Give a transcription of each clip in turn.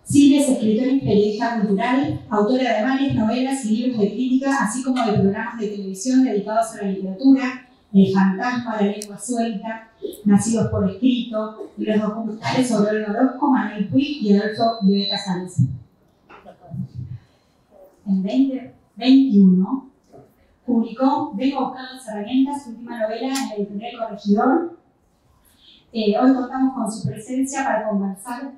Silvia es escritora y periodista cultural, autora de varias novelas y libros de crítica, así como de programas de televisión dedicados a la literatura, El fantasma, La lengua suelta, Nacidos por escrito, y los documentales sobre Olga Orozco, Manuel Puig y Adolfo Violeta Sáenz. En 2021 publicó Vengo a buscar las herramientas, su última novela en la editorial Corregidor. Hoy contamos con su presencia para conversar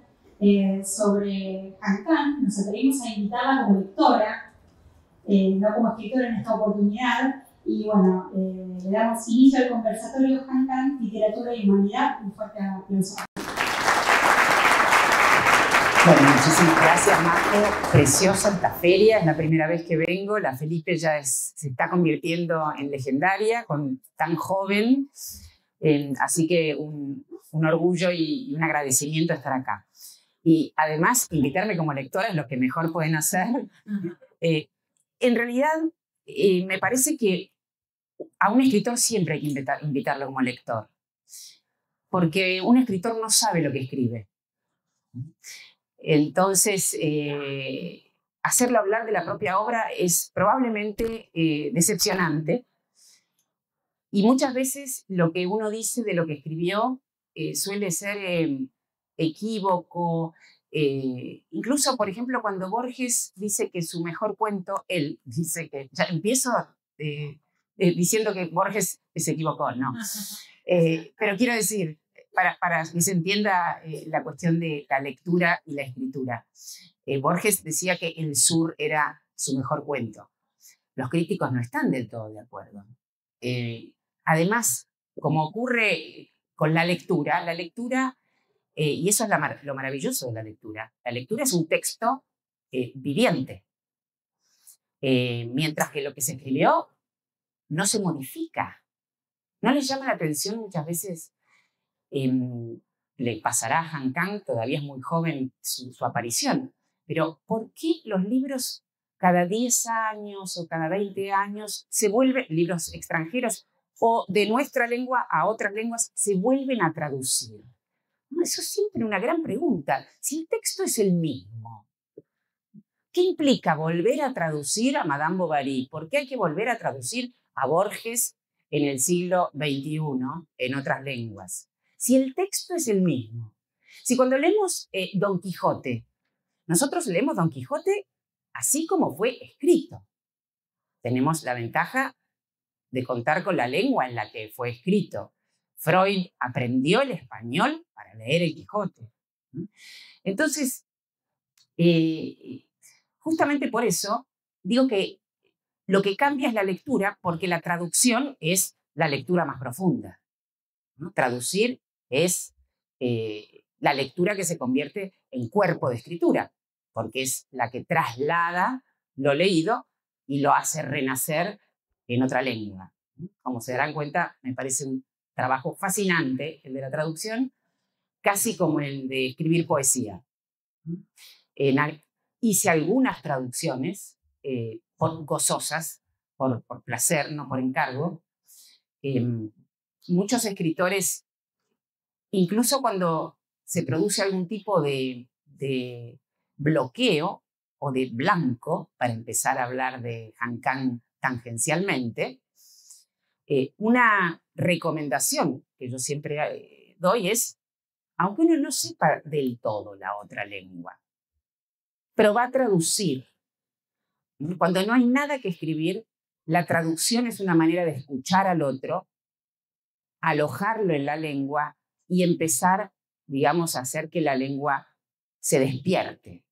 sobre Han Kang. Nos atrevimos a invitarla como lectora, no como escritora en esta oportunidad. Y bueno, le damos inicio al conversatorio Han Kang, Literatura y Humanidad. Un fuerte aplauso. Bueno, muchísimas gracias, Marco. Preciosa esta feria, es la primera vez que vengo. La Felipe ya se está convirtiendo en legendaria, tan joven. Así que un orgullo y un agradecimiento estar acá. Y además, invitarme como lectora es lo que mejor pueden hacer. En realidad, me parece que a un escritor siempre hay que invitarlo como lector. Porque un escritor no sabe lo que escribe. Entonces, hacerlo hablar de la propia obra es probablemente decepcionante. Y muchas veces lo que uno dice de lo que escribió suele ser equívoco. Incluso, por ejemplo, cuando Borges dice que su mejor cuento, él dice que, ya empiezo diciendo que Borges se equivocó, no. Pero quiero decir, para que se entienda la cuestión de la lectura y la escritura. Borges decía que El Sur era su mejor cuento. Los críticos no están del todo de acuerdo. Además, como ocurre con la lectura, y eso es lo maravilloso de la lectura es un texto viviente, mientras que lo que se escribió no se modifica. ¿No les llama la atención muchas veces? Le pasará a Han Kang, todavía es muy joven su aparición, pero ¿por qué los libros cada 10 años o cada 20 años se vuelven, libros extranjeros o de nuestra lengua a otras lenguas, se vuelven a traducir? Eso es siempre una gran pregunta. Si el texto es el mismo, ¿qué implica volver a traducir a Madame Bovary? ¿Por qué hay que volver a traducir a Borges en el siglo XXI en otras lenguas? Si el texto es el mismo. Si cuando leemos Don Quijote, nosotros leemos Don Quijote así como fue escrito. Tenemos la ventaja de contar con la lengua en la que fue escrito. Freud aprendió el español para leer el Quijote. Entonces, justamente por eso digo que lo que cambia es la lectura, porque la traducción es la lectura más profunda, ¿no? Traducir es la lectura que se convierte en cuerpo de escritura, porque es la que traslada lo leído y lo hace renacer en otra lengua. Como se darán cuenta, me parece un trabajo fascinante el de la traducción, casi como el de escribir poesía. Hice algunas traducciones gozosas, por placer, no por encargo. Muchos escritores, incluso cuando se produce algún tipo de bloqueo o de blanco, para empezar a hablar de Han Kang tangencialmente, una recomendación que yo siempre doy es, aunque uno no sepa del todo la otra lengua, pero va a traducir. Cuando no hay nada que escribir, la traducción es una manera de escuchar al otro, alojarlo en la lengua y empezar, digamos, a hacer que la lengua se despierte,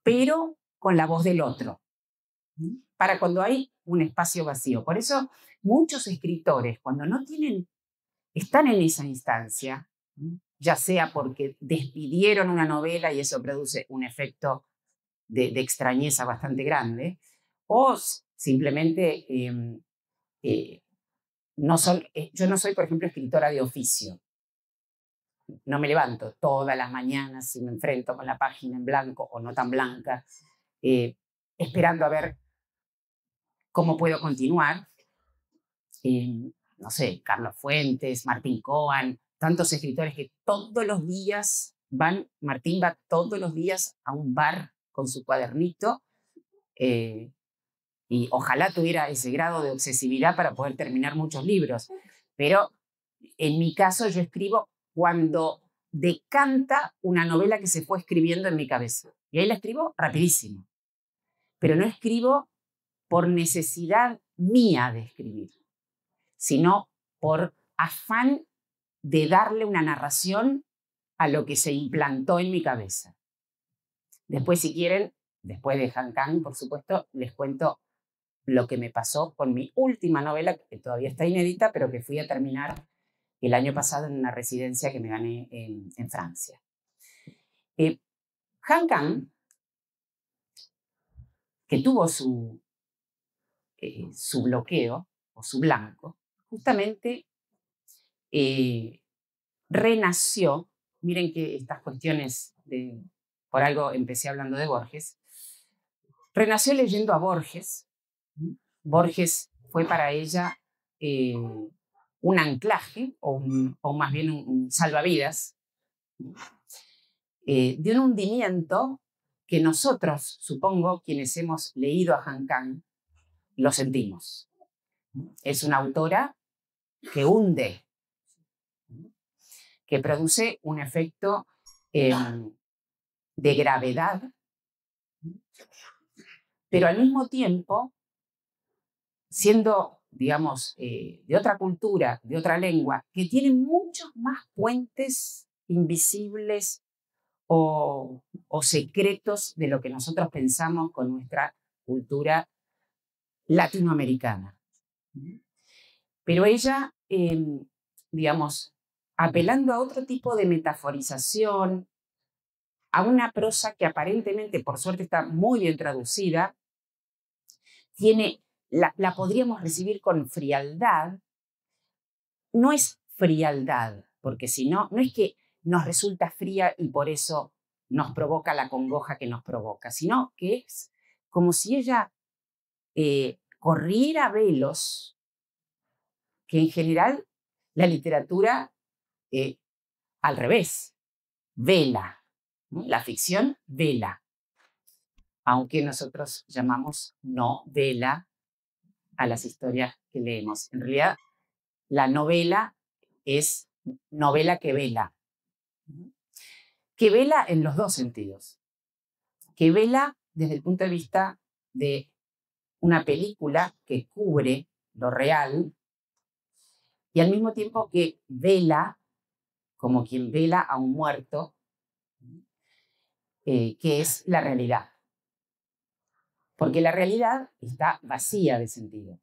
pero con la voz del otro, para cuando hay un espacio vacío. Por eso muchos escritores, cuando no están en esa instancia, ya sea porque despidieron una novela y eso produce un efecto de extrañeza bastante grande, o simplemente yo no soy, por ejemplo, escritora de oficio. No me levanto todas las mañanas y me enfrento con la página en blanco o no tan blanca, esperando a ver cómo puedo continuar. No sé, Carlos Fuentes, Martín Coan, tantos escritores que todos los días Martín va todos los días a un bar con su cuadernito y ojalá tuviera ese grado de obsesividad para poder terminar muchos libros. Pero en mi caso yo escribo cuando decanta una novela que se fue escribiendo en mi cabeza. Y ahí la escribo rapidísimo. Pero no escribo por necesidad mía de escribir, sino por afán de darle una narración a lo que se implantó en mi cabeza. Después, si quieren, después de Han Kang, por supuesto, les cuento lo que me pasó con mi última novela, que todavía está inédita, pero que fui a terminar el año pasado en una residencia que me gané en Francia. Han Kang, que tuvo su bloqueo o su blanco, justamente renació. Miren que estas cuestiones por algo empecé hablando de Borges. Renació leyendo a Borges. Borges fue para ella un anclaje o más bien un salvavidas de un hundimiento que nosotros, supongo, quienes hemos leído a Han Kang, lo sentimos. Es una autora que hunde, que produce un efecto de gravedad, pero al mismo tiempo, siendo, digamos, de otra cultura, de otra lengua, que tiene muchos más puentes invisibles o secretos de lo que nosotros pensamos con nuestra cultura latinoamericana. Pero ella, digamos, apelando a otro tipo de metaforización, a una prosa que aparentemente, por suerte, está muy bien traducida, la podríamos recibir con frialdad. No es frialdad, porque si no, no es que nos resulta fría y por eso nos provoca la congoja que nos provoca, sino que es como si ella corriera velos que en general la literatura al revés, vela. La ficción vela, aunque nosotros llamamos novela a las historias que leemos. En realidad, la novela es novela que vela. Que vela en los dos sentidos. Que vela desde el punto de vista de una película que cubre lo real y al mismo tiempo que vela como quien vela a un muerto, que es la realidad. Porque la realidad está vacía de sentido.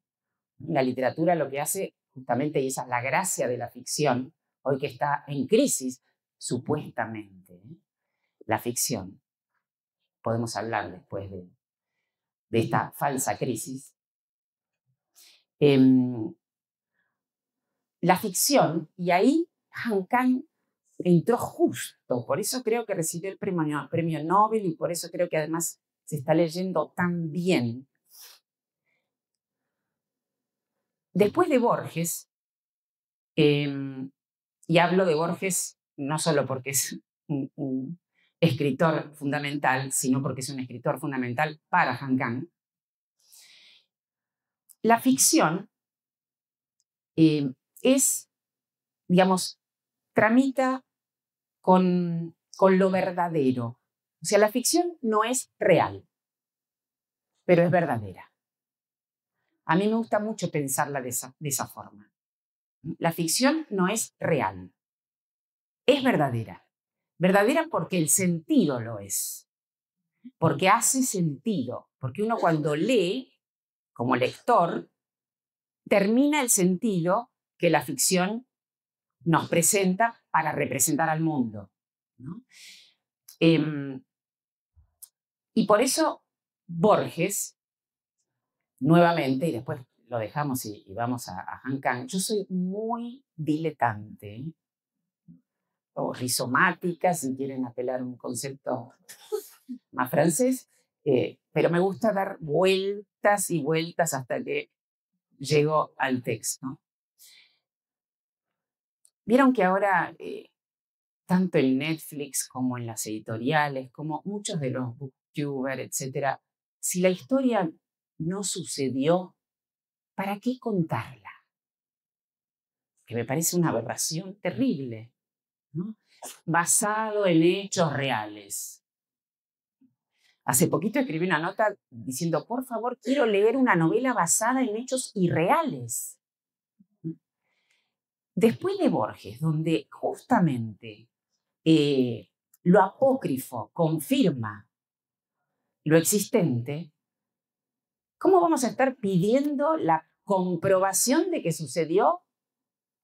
La literatura lo que hace justamente, y esa es la gracia de la ficción, hoy que está en crisis, supuestamente, la ficción. Podemos hablar después de esta falsa crisis. La ficción, y ahí Han Kang entró justo, por eso creo que recibió el premio Nobel y por eso creo que además se está leyendo tan bien. Después de Borges, y hablo de Borges no solo porque es un escritor fundamental, sino porque es un escritor fundamental para Han Kang, la ficción digamos, tramita con lo verdadero. O sea, la ficción no es real, pero es verdadera. A mí me gusta mucho pensarla de esa forma. La ficción no es real, es verdadera. Verdadera porque el sentido lo es, porque hace sentido, porque uno cuando lee, como lector, termina el sentido que la ficción nos presenta para representar al mundo, ¿no? Y por eso Borges, nuevamente, y después lo dejamos y vamos a Han Kang, yo soy muy diletante, o rizomática, si quieren apelar a un concepto más francés, pero me gusta dar vueltas y vueltas hasta que llego al texto. Vieron que ahora tanto en Netflix como en las editoriales, como muchos de los booktubers, etc. Si la historia no sucedió, ¿para qué contarla? Que me parece una aberración terrible, ¿no? Basado en hechos reales. Hace poquito escribí una nota diciendo, por favor, quiero leer una novela basada en hechos irreales. Después de Borges, donde justamente lo apócrifo confirma lo existente, ¿cómo vamos a estar pidiendo la comprobación de que sucedió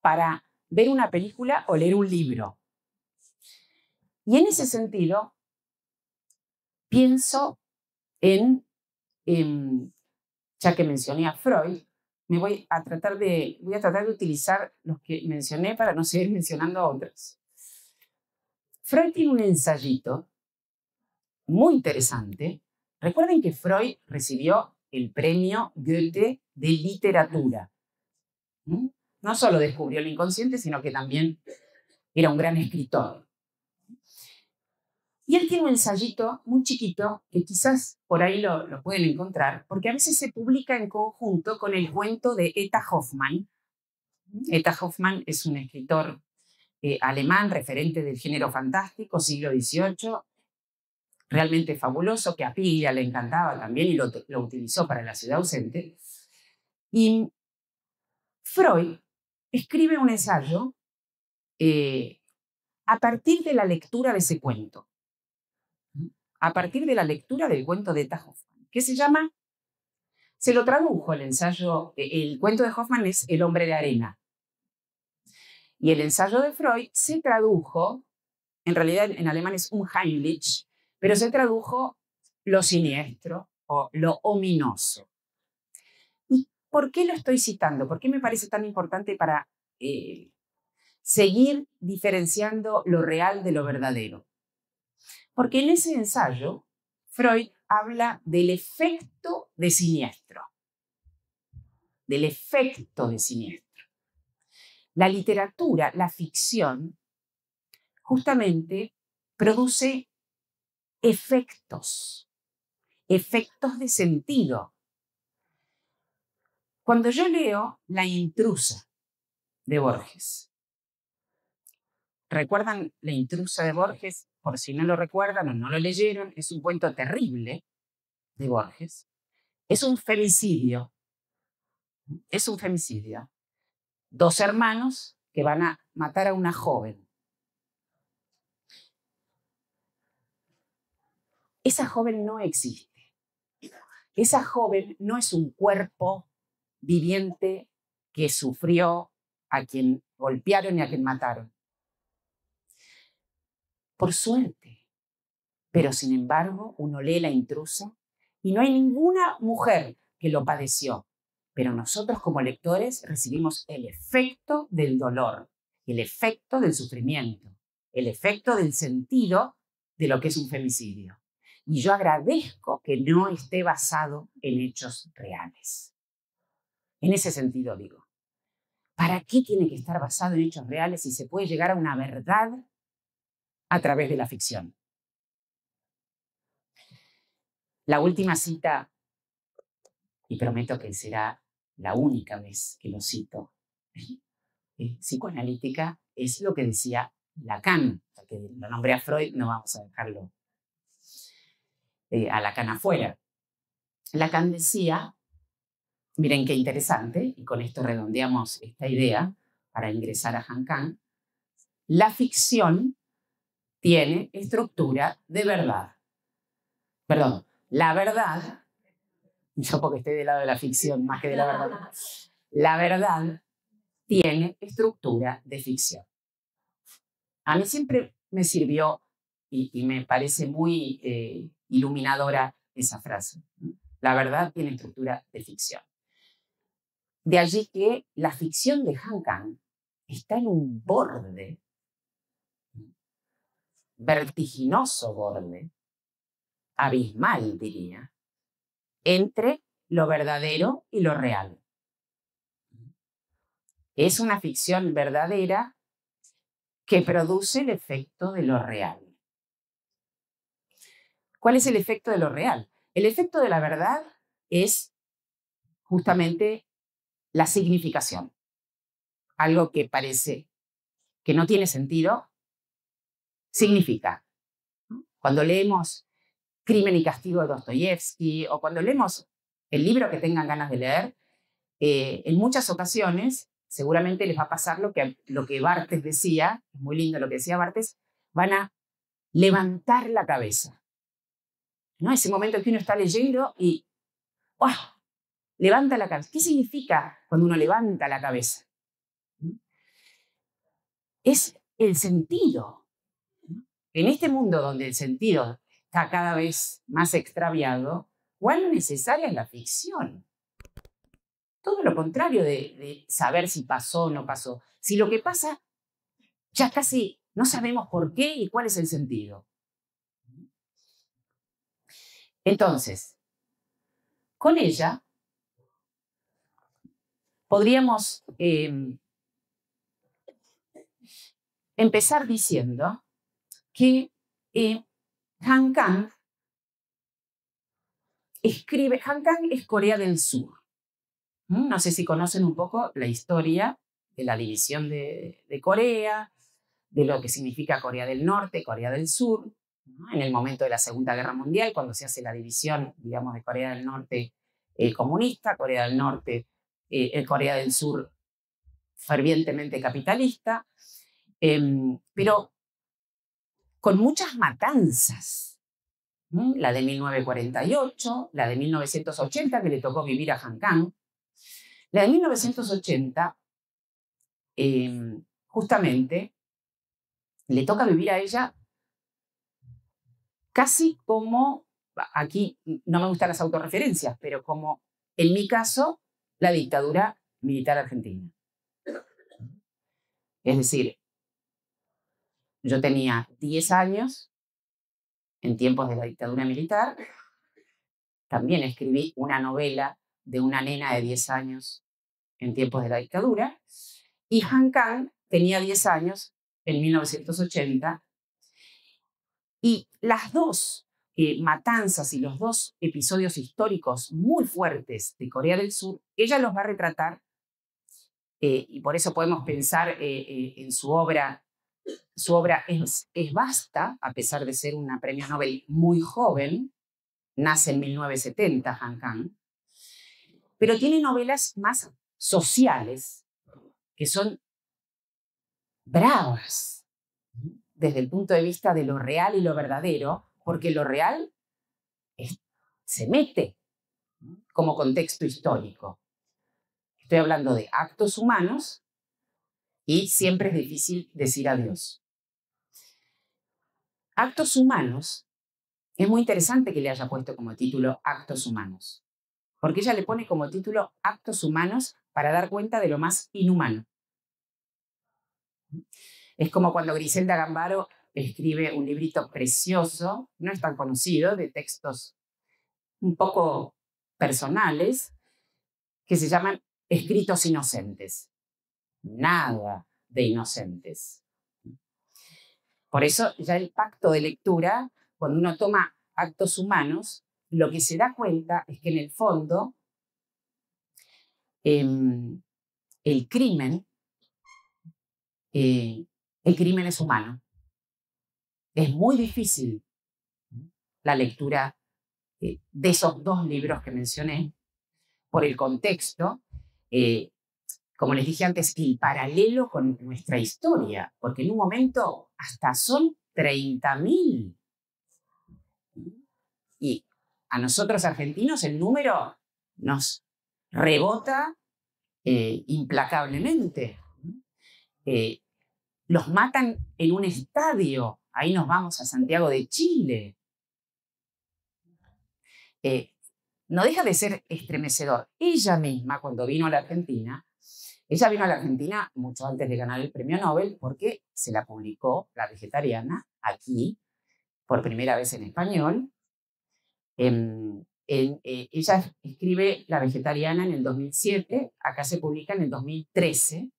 para ver una película o leer un libro? Y en ese sentido, pienso ya que mencioné a Freud, voy a tratar de utilizar los que mencioné para no seguir mencionando a otros. Freud tiene un ensayito muy interesante. Recuerden que Freud recibió el premio Goethe de literatura. No solo descubrió el inconsciente, sino que también era un gran escritor. Y él tiene un ensayito muy chiquito, que quizás por ahí lo pueden encontrar, porque a veces se publica en conjunto con el cuento de Eta Hoffmann. Eta Hoffmann es un escritor alemán, referente del género fantástico, siglo XVIII, realmente fabuloso, que a Piglia le encantaba también y lo utilizó para La ciudad ausente. Y Freud escribe un ensayo a partir de la lectura de ese cuento. A partir de la lectura del cuento de Eta Hoffmann, que se lo tradujo el ensayo, el cuento de Hoffmann es El hombre de arena. Y el ensayo de Freud se tradujo, en realidad en alemán es Unheimlich, pero se tradujo lo siniestro o lo ominoso. ¿Y por qué lo estoy citando? ¿Por qué me parece tan importante para seguir diferenciando lo real de lo verdadero? Porque en ese ensayo, Freud habla del efecto de siniestro. Del efecto de siniestro. La literatura, la ficción, justamente produce efectos de sentido. Cuando yo leo La intrusa de Borges, ¿recuerdan La intrusa de Borges? Por si no lo recuerdan o no lo leyeron, es un cuento terrible de Borges. Es un femicidio. Es un femicidio. Dos hermanos que van a matar a una joven. Esa joven no existe. Esa joven no es un cuerpo viviente que sufrió, a quien golpearon y a quien mataron. Por suerte. Pero sin embargo, uno lee La intrusa y no hay ninguna mujer que lo padeció. Pero nosotros como lectores recibimos el efecto del dolor, el efecto del sufrimiento, el efecto del sentido de lo que es un femicidio. Y yo agradezco que no esté basado en hechos reales. En ese sentido digo, ¿para qué tiene que estar basado en hechos reales si se puede llegar a una verdad a través de la ficción? La última cita, y prometo que será la única vez que lo cito, psicoanalítica, es lo que decía Lacan, porque lo nombré a Freud, no vamos a dejarlo a Lacan afuera. Lacan decía, miren qué interesante, y con esto redondeamos esta idea para ingresar a Han Kang, la ficción tiene estructura de verdad. Perdón, la verdad, yo porque estoy del lado de la ficción más que de la verdad, la verdad tiene estructura de ficción. A mí siempre me sirvió y me parece muy iluminadora esa frase. La verdad tiene estructura de ficción. De allí que la ficción de Han Kang está en un borde, vertiginoso borde, abismal diría, entre lo verdadero y lo real. Es una ficción verdadera que produce el efecto de lo real. ¿Cuál es el efecto de lo real? El efecto de la verdad es justamente la significación. Algo que parece que no tiene sentido, significa. Cuando leemos Crimen y Castigo de Dostoyevsky o cuando leemos el libro que tengan ganas de leer, en muchas ocasiones seguramente les va a pasar lo que Barthes decía, es muy lindo lo que decía Barthes, van a levantar la cabeza. ¿No? Ese momento en que uno está leyendo y ¡oh! Levanta la cabeza. ¿Qué significa cuando uno levanta la cabeza? Es el sentido. En este mundo donde el sentido está cada vez más extraviado, ¿cuán necesaria es la ficción? Todo lo contrario de saber si pasó o no pasó. Si lo que pasa, ya casi no sabemos por qué y cuál es el sentido. Entonces, con ella podríamos empezar diciendo que Han Kang escribe, Han Kang es Corea del Sur. No sé si conocen un poco la historia de la división de Corea, de lo que significa Corea del Norte, Corea del Sur, ¿no? En el momento de la Segunda Guerra Mundial, cuando se hace la división, digamos, de Corea del Norte comunista, Corea del Norte, Corea del Sur fervientemente capitalista, pero con muchas matanzas. La de 1948, la de 1980, que le tocó vivir a Han Kang. La de 1980, justamente, le toca vivir a ella casi como, aquí no me gustan las autorreferencias, pero como, en mi caso, la dictadura militar argentina. Es decir, yo tenía 10 años en tiempos de la dictadura militar. También escribí una novela de una nena de 10 años en tiempos de la dictadura. Y Han Kang tenía 10 años en 1980. Y las dos matanzas y los dos episodios históricos muy fuertes de Corea del Sur, ella los va a retratar, y por eso podemos pensar en su obra. Su obra es vasta, a pesar de ser una premio Nobel muy joven. Nace en 1970 Han Kang, pero tiene novelas más sociales, que son bravas, desde el punto de vista de lo real y lo verdadero, porque lo real se mete como contexto histórico. Estoy hablando de actos humanos y siempre es difícil decir adiós. Actos humanos, es muy interesante que le haya puesto como título Actos humanos, porque ella le pone como título Actos humanos para dar cuenta de lo más inhumano. Es como cuando Griselda Gambaro escribe un librito precioso, no es tan conocido, de textos un poco personales, que se llaman Escritos inocentes. Nada de inocentes. Por eso ya el pacto de lectura, cuando uno toma Actos humanos, lo que se da cuenta es que en el fondo el crimen es humano. Es muy difícil la lectura de esos dos libros que mencioné, por el contexto, como les dije antes, el paralelo con nuestra historia, porque en un momento hasta son 30.000. Y a nosotros argentinos el número nos rebota implacablemente. Los matan en un estadio. Ahí nos vamos a Santiago de Chile. No deja de ser estremecedor. Ella misma, cuando vino a la Argentina, ella vino a la Argentina mucho antes de ganar el premio Nobel porque se la publicó La Vegetariana aquí, por primera vez en español. Ella escribe La Vegetariana en el 2007, acá se publica en el 2013.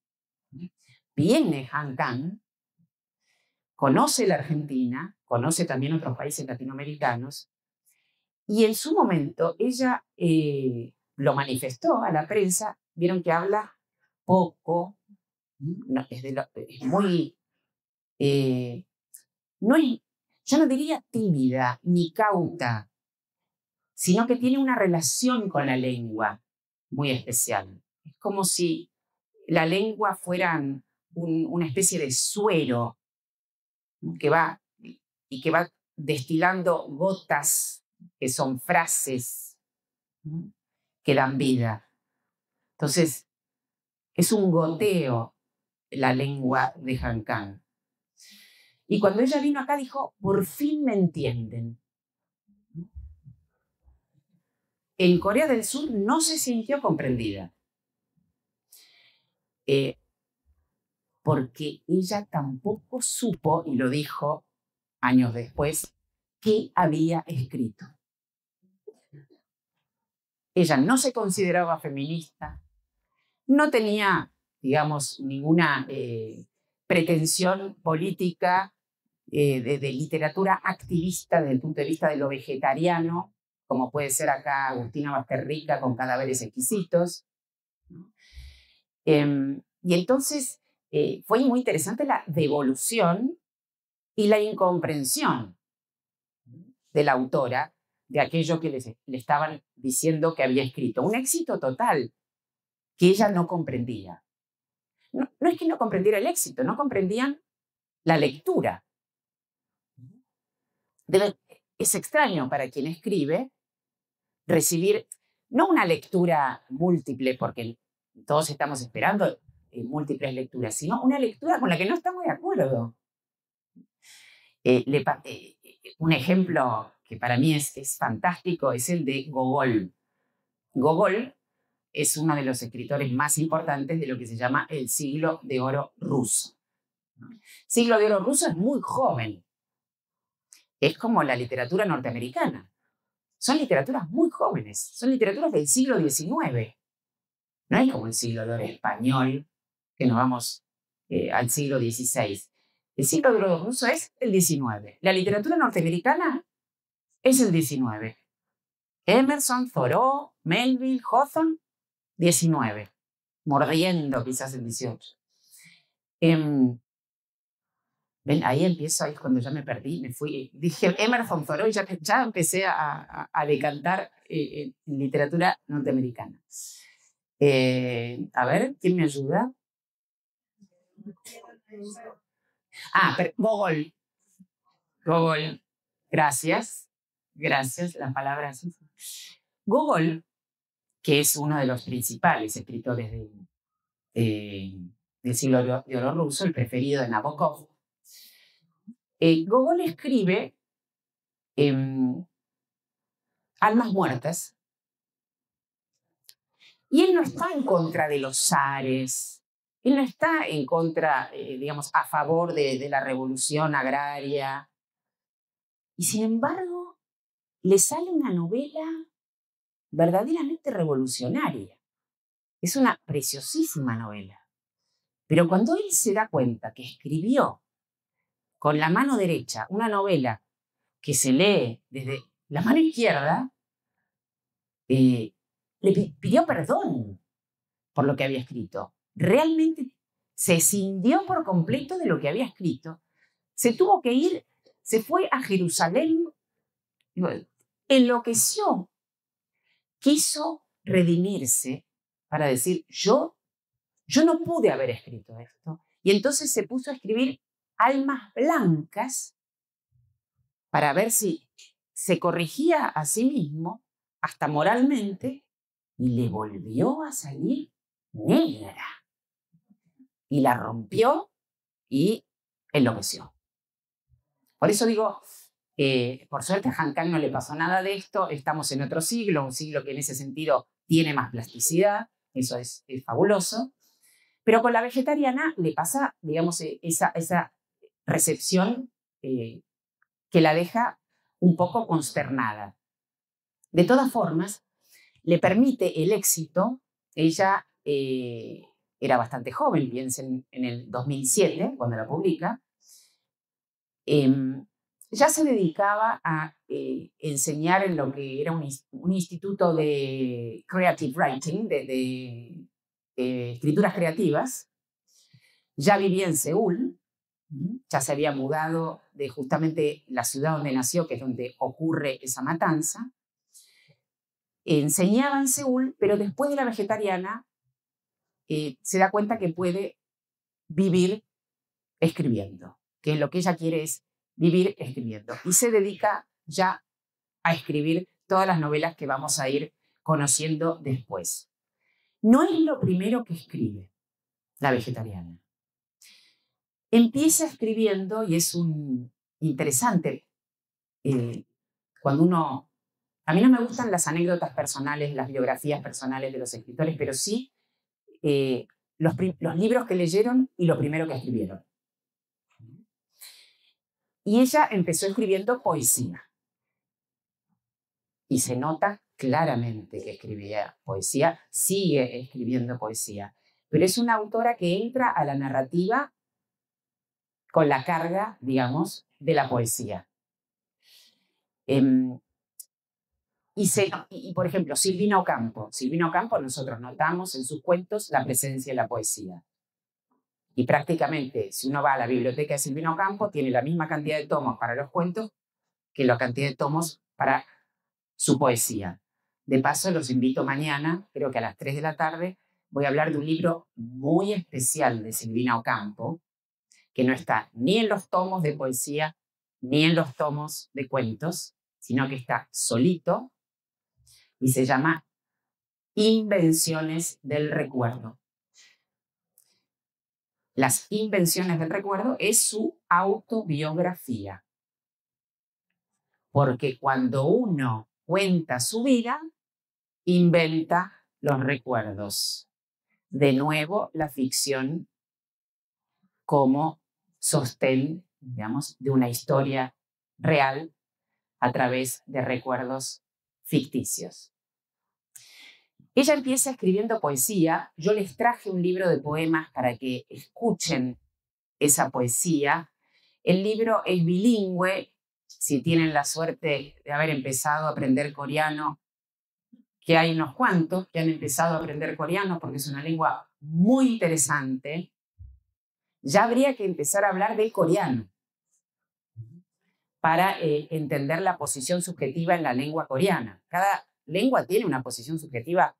Viene Han Kang conoce la Argentina, conoce también otros países latinoamericanos, y en su momento ella lo manifestó a la prensa. Vieron que habla poco, no, es muy, no es, yo no diría tímida ni cauta, sino que tiene una relación con la lengua muy especial. Es como si la lengua fuera una especie de suero, ¿no? que va destilando gotas que son frases, ¿no? que dan vida. Entonces, es un goteo la lengua de Han Kang. Y cuando ella vino acá dijo, por fin me entienden. En Corea del Sur no se sintió comprendida. Porque ella tampoco supo, y lo dijo años después, qué había escrito. Ella no se consideraba feminista, no tenía, digamos, ninguna pretensión política de literatura activista desde el punto de vista de lo vegetariano, como puede ser acá Agustina Basterrica con Cadáveres exquisitos. Y entonces fue muy interesante la devolución y la incomprensión de la autora de aquello que le estaban diciendo que había escrito. Un éxito total que ella no comprendía. No es que no comprendiera el éxito, no comprendían la lectura. Es extraño para quien escribe recibir no una lectura múltiple, porque todos estamos esperando múltiples lecturas, sino una lectura con la que no estamos de acuerdo. Un ejemplo que para mí es fantástico es el de Gogol. Gogol es uno de los escritores más importantes de lo que se llama el siglo de oro ruso. El siglo de oro ruso es muy joven. Es como la literatura norteamericana. Son literaturas muy jóvenes, son literaturas del siglo XIX. No es como el siglo de oro español, que nos vamos al siglo XVI. El siglo de oro ruso es el XIX. La literatura norteamericana es el XIX. Emerson, Thoreau, Melville, Hawthorne, 19. Mordiendo quizás el 18. ¿Ven? Ahí empiezo, ahí es cuando ya me perdí, me fui. Dije Emerson, Thoreau y ya empecé a decantar en literatura norteamericana. A ver, ¿quién me ayuda? Gogol. Gogol. Gracias. Gracias, las palabras. Gogol, que es uno de los principales escritores del siglo de oro ruso, el preferido de Nabokov. Gogol escribe Almas muertas, y él no está en contra de los zares, él no está en contra, digamos, a favor de la revolución agraria, y sin embargo le sale una novela verdaderamente revolucionaria. Es una preciosísima novela. Pero cuando él se da cuenta que escribió con la mano derecha una novela que se lee desde la mano izquierda, le pidió perdón por lo que había escrito. Realmente se escindió por completo de lo que había escrito. Se tuvo que ir, se fue a Jerusalén, enloqueció, quiso redimirse para decir, yo no pude haber escrito esto. Y entonces se puso a escribir Almas blancas para ver si se corrigía a sí mismo, hasta moralmente, y le volvió a salir negra. Y la rompió y enloqueció. Por eso digo, por suerte a Han Kang no le pasó nada de esto, estamos en otro siglo, un siglo que en ese sentido tiene más plasticidad, eso es fabuloso, pero con la vegetariana le pasa, digamos, esa recepción que la deja un poco consternada. De todas formas, le permite el éxito. Ella era bastante joven, piensen en el 2007, cuando la publica, ya se dedicaba a enseñar en lo que era un instituto de creative writing, de escrituras creativas. Ya vivía en Seúl, ya se había mudado de justamente la ciudad donde nació, que es donde ocurre esa matanza. Enseñaba en Seúl, pero después de la vegetariana se da cuenta que puede vivir escribiendo, que lo que ella quiere es vivir escribiendo. Y se dedica ya a escribir todas las novelas que vamos a ir conociendo después. No es lo primero que escribe la vegetariana. Empieza escribiendo, y es interesante, cuando uno... A mí no me gustan las anécdotas personales, las biografías personales de los escritores, pero sí los libros que leyeron y lo primero que escribieron. Y ella empezó escribiendo poesía. Y se nota claramente que escribía poesía, sigue escribiendo poesía. Pero es una autora que entra a la narrativa con la carga, digamos, de la poesía. Y por ejemplo, Silvina Ocampo. Silvina Ocampo, nosotros notamos en sus cuentos la presencia de la poesía. Y prácticamente, si uno va a la biblioteca de Silvina Ocampo, tiene la misma cantidad de tomos para los cuentos que la cantidad de tomos para su poesía. De paso, los invito mañana, creo que a las 3 de la tarde, voy a hablar de un libro muy especial de Silvina Ocampo, que no está ni en los tomos de poesía, ni en los tomos de cuentos, sino que está solito y se llama Invenciones del Recuerdo. Las Invenciones del Recuerdo es su autobiografía. Porque cuando uno cuenta su vida, inventa los recuerdos. De nuevo, la ficción como sostén, digamos, de una historia real a través de recuerdos ficticios. Ella empieza escribiendo poesía. Yo les traje un libro de poemas para que escuchen esa poesía. El libro es bilingüe. Si tienen la suerte de haber empezado a aprender coreano, que hay unos cuantos que han empezado a aprender coreano porque es una lengua muy interesante, ya habría que empezar a hablar del coreano para entender la posición subjetiva en la lengua coreana. Cada lengua tiene una posición subjetiva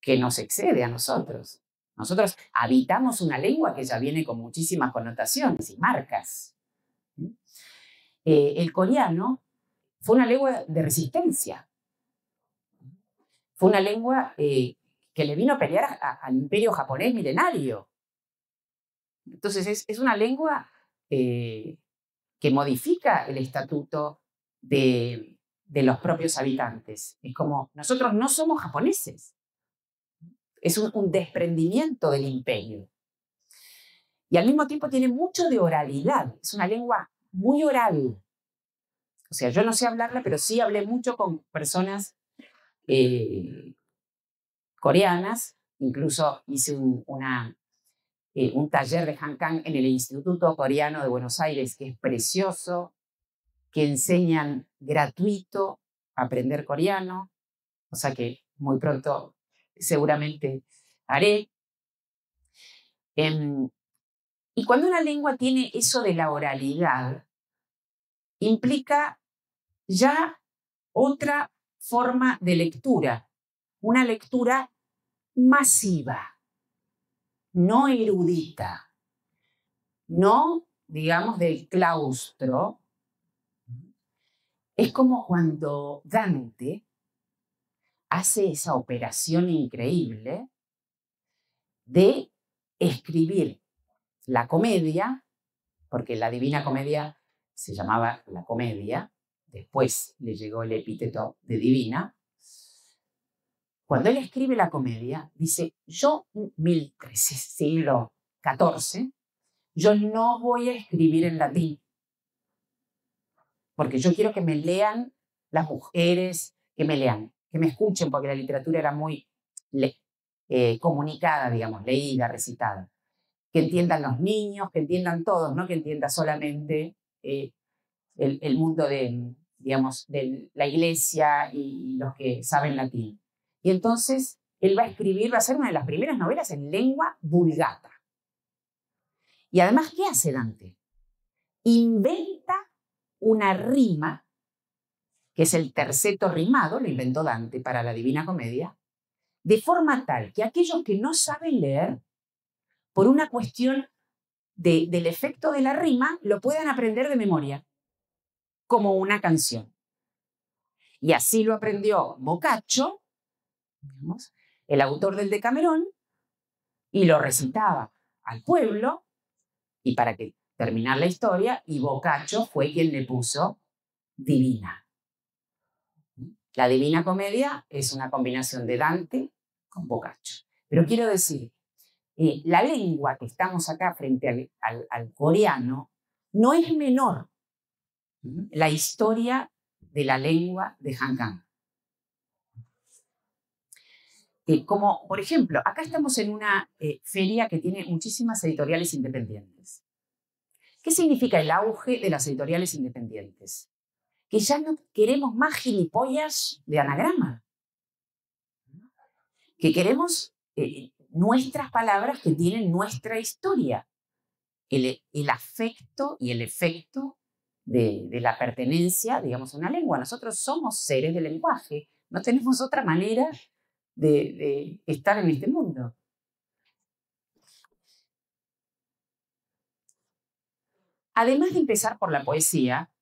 que nos excede a nosotros. Nosotros habitamos una lengua que ya viene con muchísimas connotaciones y marcas. El coreano fue una lengua de resistencia. Fue una lengua que le vino a pelear al imperio japonés milenario. Entonces es una lengua que modifica el estatuto de los propios habitantes. Es como, nosotros no somos japoneses. Es un desprendimiento del imperio. Y al mismo tiempo tiene mucho de oralidad. Es una lengua muy oral. O sea, yo no sé hablarla, pero sí hablé mucho con personas coreanas. Incluso hice un taller de Hankang en el Instituto Coreano de Buenos Aires, que es precioso, que enseñan gratuito a aprender coreano. O sea que muy pronto seguramente haré. Y cuando una lengua tiene eso de la oralidad, implica ya otra forma de lectura, una lectura masiva, no erudita, no, digamos, del claustro. Es como cuando Dante hace esa operación increíble de escribir la comedia, porque la Divina Comedia se llamaba la comedia, después le llegó el epíteto de divina. Cuando él escribe la comedia, dice, yo, siglo XIV, yo no voy a escribir en latín, porque yo quiero que me lean las mujeres, que me escuchen, porque la literatura era muy comunicada, digamos, leída, recitada. Que entiendan los niños, que entiendan todos, no que entienda solamente el mundo de, digamos, de la iglesia y los que saben latín. Y entonces él va a escribir, va a ser una de las primeras novelas en lengua vulgata. Y además, ¿qué hace Dante? Inventa una rima, que es el terceto rimado, lo inventó Dante para la Divina Comedia, de forma tal que aquellos que no saben leer, por una cuestión del efecto de la rima, lo puedan aprender de memoria, como una canción. Y así lo aprendió Boccaccio, digamos, el autor del Decamerón, y lo recitaba al pueblo, y para que terminar la historia, y Boccaccio fue quien le puso Divina. La Divina Comedia es una combinación de Dante con Boccaccio. Pero quiero decir, la lengua que estamos acá frente al coreano no es menor. La historia de la lengua de Han Kang. Como, por ejemplo, acá estamos en una feria que tiene muchísimas editoriales independientes. ¿Qué significa el auge de las editoriales independientes? Que ya no queremos más gilipollas de anagrama. Que queremos nuestras palabras que tienen nuestra historia. El afecto y el efecto de la pertenencia, digamos, a una lengua. Nosotros somos seres del lenguaje. No tenemos otra manera de estar en este mundo. Además de empezar por la poesía,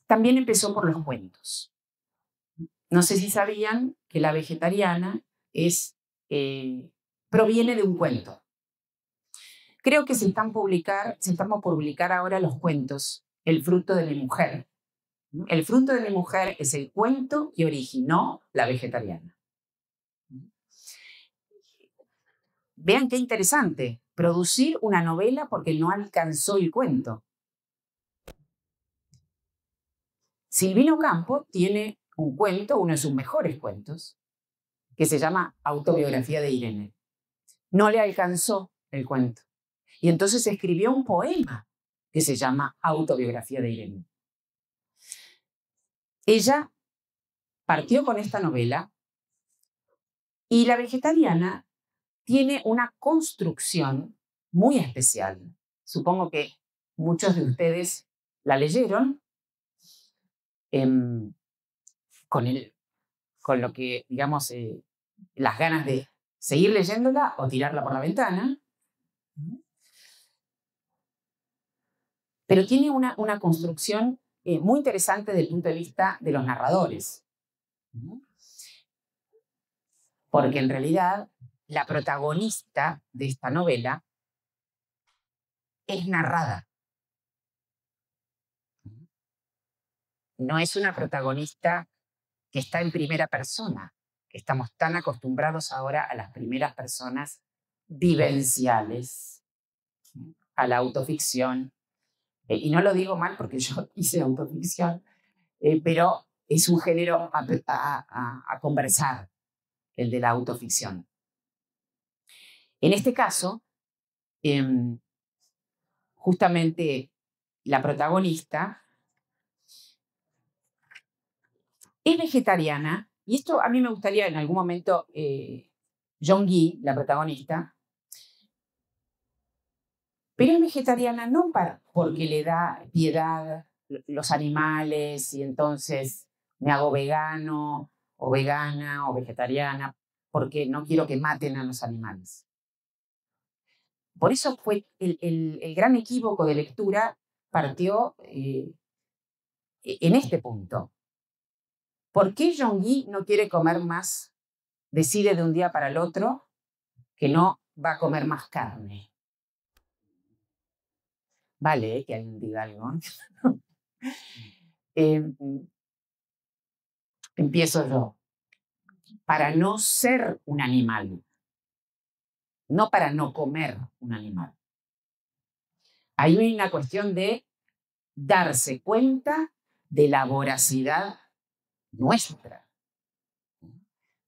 también empezó por los cuentos. No sé si sabían que la vegetariana proviene de un cuento. Creo que se están por publicar ahora los cuentos El fruto de mi mujer. El fruto de mi mujer es el cuento que originó la vegetariana. Vean qué interesante, producir una novela porque no alcanzó el cuento. Silvino Campo tiene un cuento, uno de sus mejores cuentos, que se llama Autobiografía de Irene. No le alcanzó el cuento. Y entonces escribió un poema que se llama Autobiografía de Irene. Ella partió con esta novela y la vegetariana tiene una construcción muy especial. Supongo que muchos de ustedes la leyeron con lo que, digamos, las ganas de seguir leyéndola o tirarla por la ventana. Pero tiene una construcción muy interesante desde el punto de vista de los narradores. Porque en realidad la protagonista de esta novela es narrada. No es una protagonista que está en primera persona, que estamos tan acostumbrados ahora a las primeras personas vivenciales, a la autoficción. Y no lo digo mal porque yo hice autoficción, pero es un género a conversar, el de la autoficción. En este caso, justamente la protagonista es vegetariana, y esto a mí me gustaría en algún momento, Jeong-gi, la protagonista, pero es vegetariana no porque le da piedad los animales y entonces me hago vegano o vegana o vegetariana porque no quiero que maten a los animales. Por eso fue el gran equívoco de lectura partió en este punto. ¿Por qué Jeong-gi no quiere comer más? Decide de un día para el otro que no va a comer más carne. Vale, que alguien diga algo. Empiezo yo. Para no ser un animal, no para no comer un animal. Hay una cuestión de darse cuenta de la voracidad nuestra,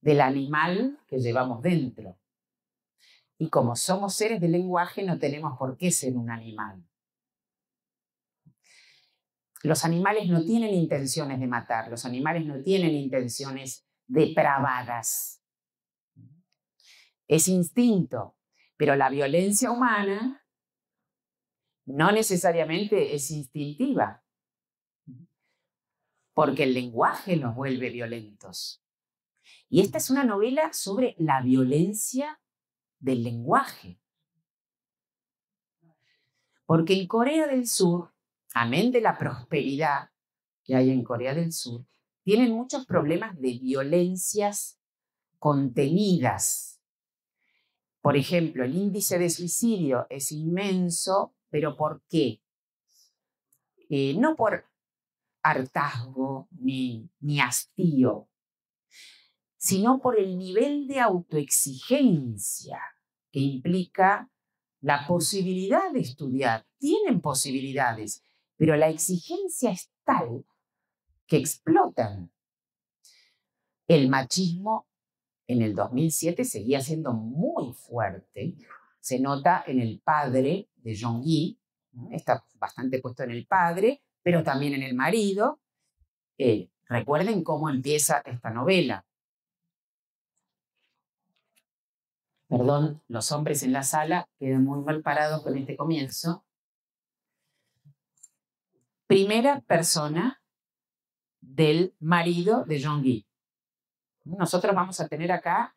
del animal que llevamos dentro. Y como somos seres de lenguaje, no tenemos por qué ser un animal. Los animales no tienen intenciones de matar, los animales no tienen intenciones depravadas. Es instinto, pero la violencia humana no necesariamente es instintiva, porque el lenguaje nos vuelve violentos. Y esta es una novela sobre la violencia del lenguaje. Porque en Corea del Sur, amén de la prosperidad que hay en Corea del Sur, tienen muchos problemas de violencias contenidas. Por ejemplo, el índice de suicidio es inmenso, pero ¿por qué? No por hartazgo ni hastío, sino por el nivel de autoexigencia que implica la posibilidad de estudiar. Tienen posibilidades, pero la exigencia es tal que explotan. El machismo en el 2007 seguía siendo muy fuerte. Se nota en el padre de Jeong-gi, está bastante puesto en el padre, pero también en el marido. Recuerden cómo empieza esta novela. Perdón, los hombres en la sala quedan muy mal parados con este comienzo. Primera persona del marido de Jeong-gi. Nosotros vamos a tener acá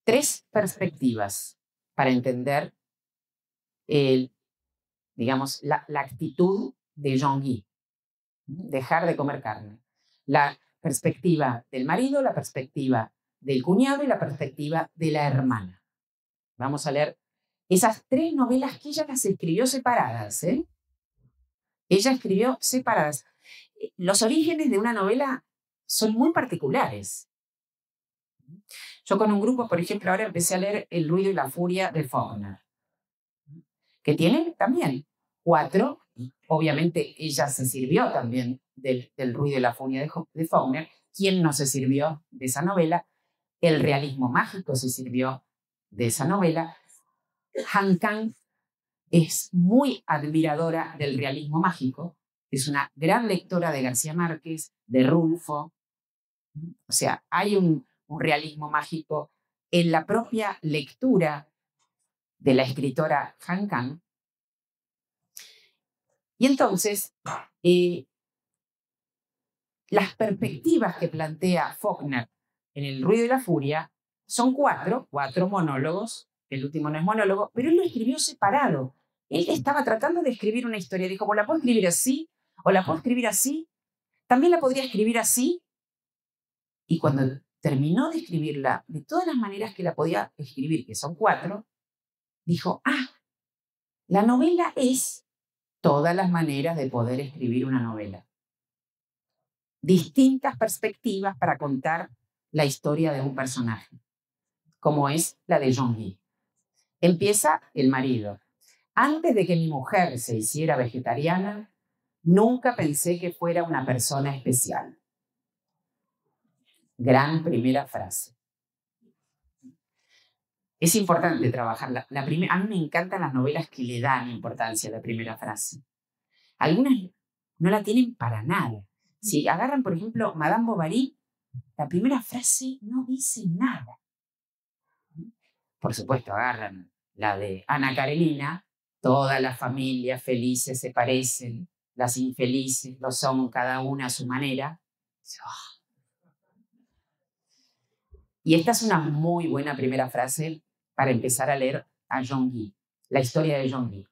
3 perspectivas para entender digamos, la actitud de Jeong-gi. Dejar de comer carne. La perspectiva del marido, la perspectiva del cuñado y la perspectiva de la hermana. Vamos a leer esas 3 novelas que ella las escribió separadas. Ella escribió separadas. Los orígenes de una novela son muy particulares. Yo con un grupo, por ejemplo, ahora empecé a leer El ruido y la furia de Faulkner, que tiene también 4, y obviamente ella se sirvió también del ruido y la furia de Faulkner. ¿Quién no se sirvió de esa novela? El realismo mágico se sirvió de esa novela. Han Kang es muy admiradora del realismo mágico, es una gran lectora de García Márquez, de Rulfo. O sea, hay un realismo mágico en la propia lectura de la escritora Han Kang. Y entonces, las perspectivas que plantea Faulkner en El ruido y la furia son 4 monólogos. El último no es monólogo, pero él lo escribió separado. Él estaba tratando de escribir una historia. Dijo, pues la puedo escribir así, o la puedo escribir así. También la podría escribir así. Y cuando terminó de escribirla de todas las maneras que la podía escribir, que son 4, dijo, la novela es todas las maneras de poder escribir una novela. Distintas perspectivas para contar la historia de un personaje, como es la de Jeong-gi. Empieza el marido. Antes de que mi mujer se hiciera vegetariana, nunca pensé que fuera una persona especial. Gran primera frase. Es importante trabajar. A mí me encantan las novelas que le dan importancia a la primera frase. Algunas no la tienen para nada. Si agarran, por ejemplo, Madame Bovary, la primera frase no dice nada. Por supuesto, agarran la de Ana Karenina, todas las familias felices se parecen, las infelices lo son cada una a su manera. Y esta es una muy buena primera frase para empezar a leer a Jeong-gi, la historia de Jeong-gi.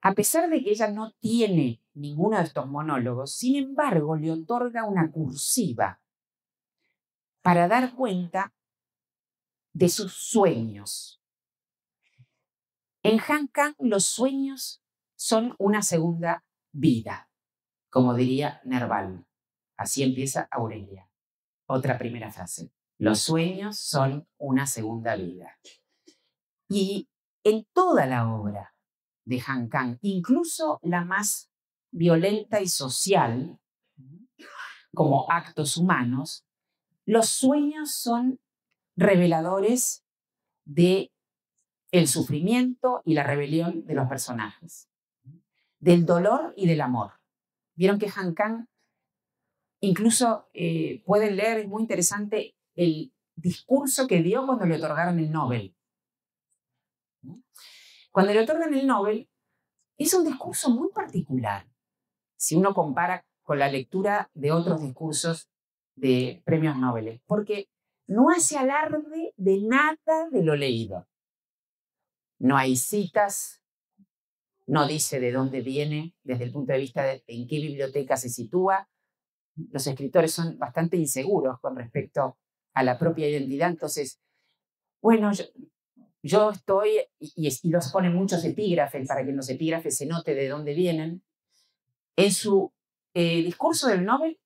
A pesar de que ella no tiene ninguno de estos monólogos, sin embargo, le otorga una cursiva para dar cuenta de sus sueños. En Han Kang, los sueños son una segunda vida, como diría Nerval. Así empieza Aurelia. Otra primera frase. Los sueños son una segunda vida. Y en toda la obra de Han Kang, incluso la más violenta y social, como actos humanos, los sueños son reveladores de el sufrimiento y la rebelión de los personajes, del dolor y del amor. Vieron que Han Kang, incluso pueden leer, es muy interesante, el discurso que dio cuando le otorgaron el Nobel. Cuando le otorgan el Nobel, es un discurso muy particular, si uno compara con la lectura de otros discursos de premios Nobel, porque no hace alarde de nada de lo leído. No hay citas, no dice de dónde viene, desde el punto de vista de en qué biblioteca se sitúa. Los escritores son bastante inseguros con respecto a la propia identidad, entonces, bueno, yo estoy, y los ponen muchos epígrafes para que en los epígrafes se note de dónde vienen. En su discurso del Nobel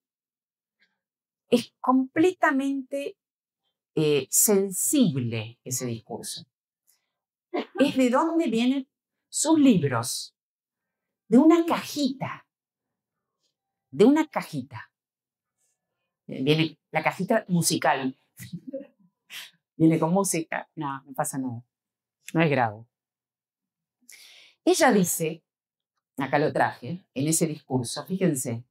es completamente sensible ese discurso. Es de dónde vienen sus libros, de una cajita, Viene la cajita musical, viene con música, no pasa nada, no es grave. Ella dice, acá lo traje, en ese discurso, fíjense,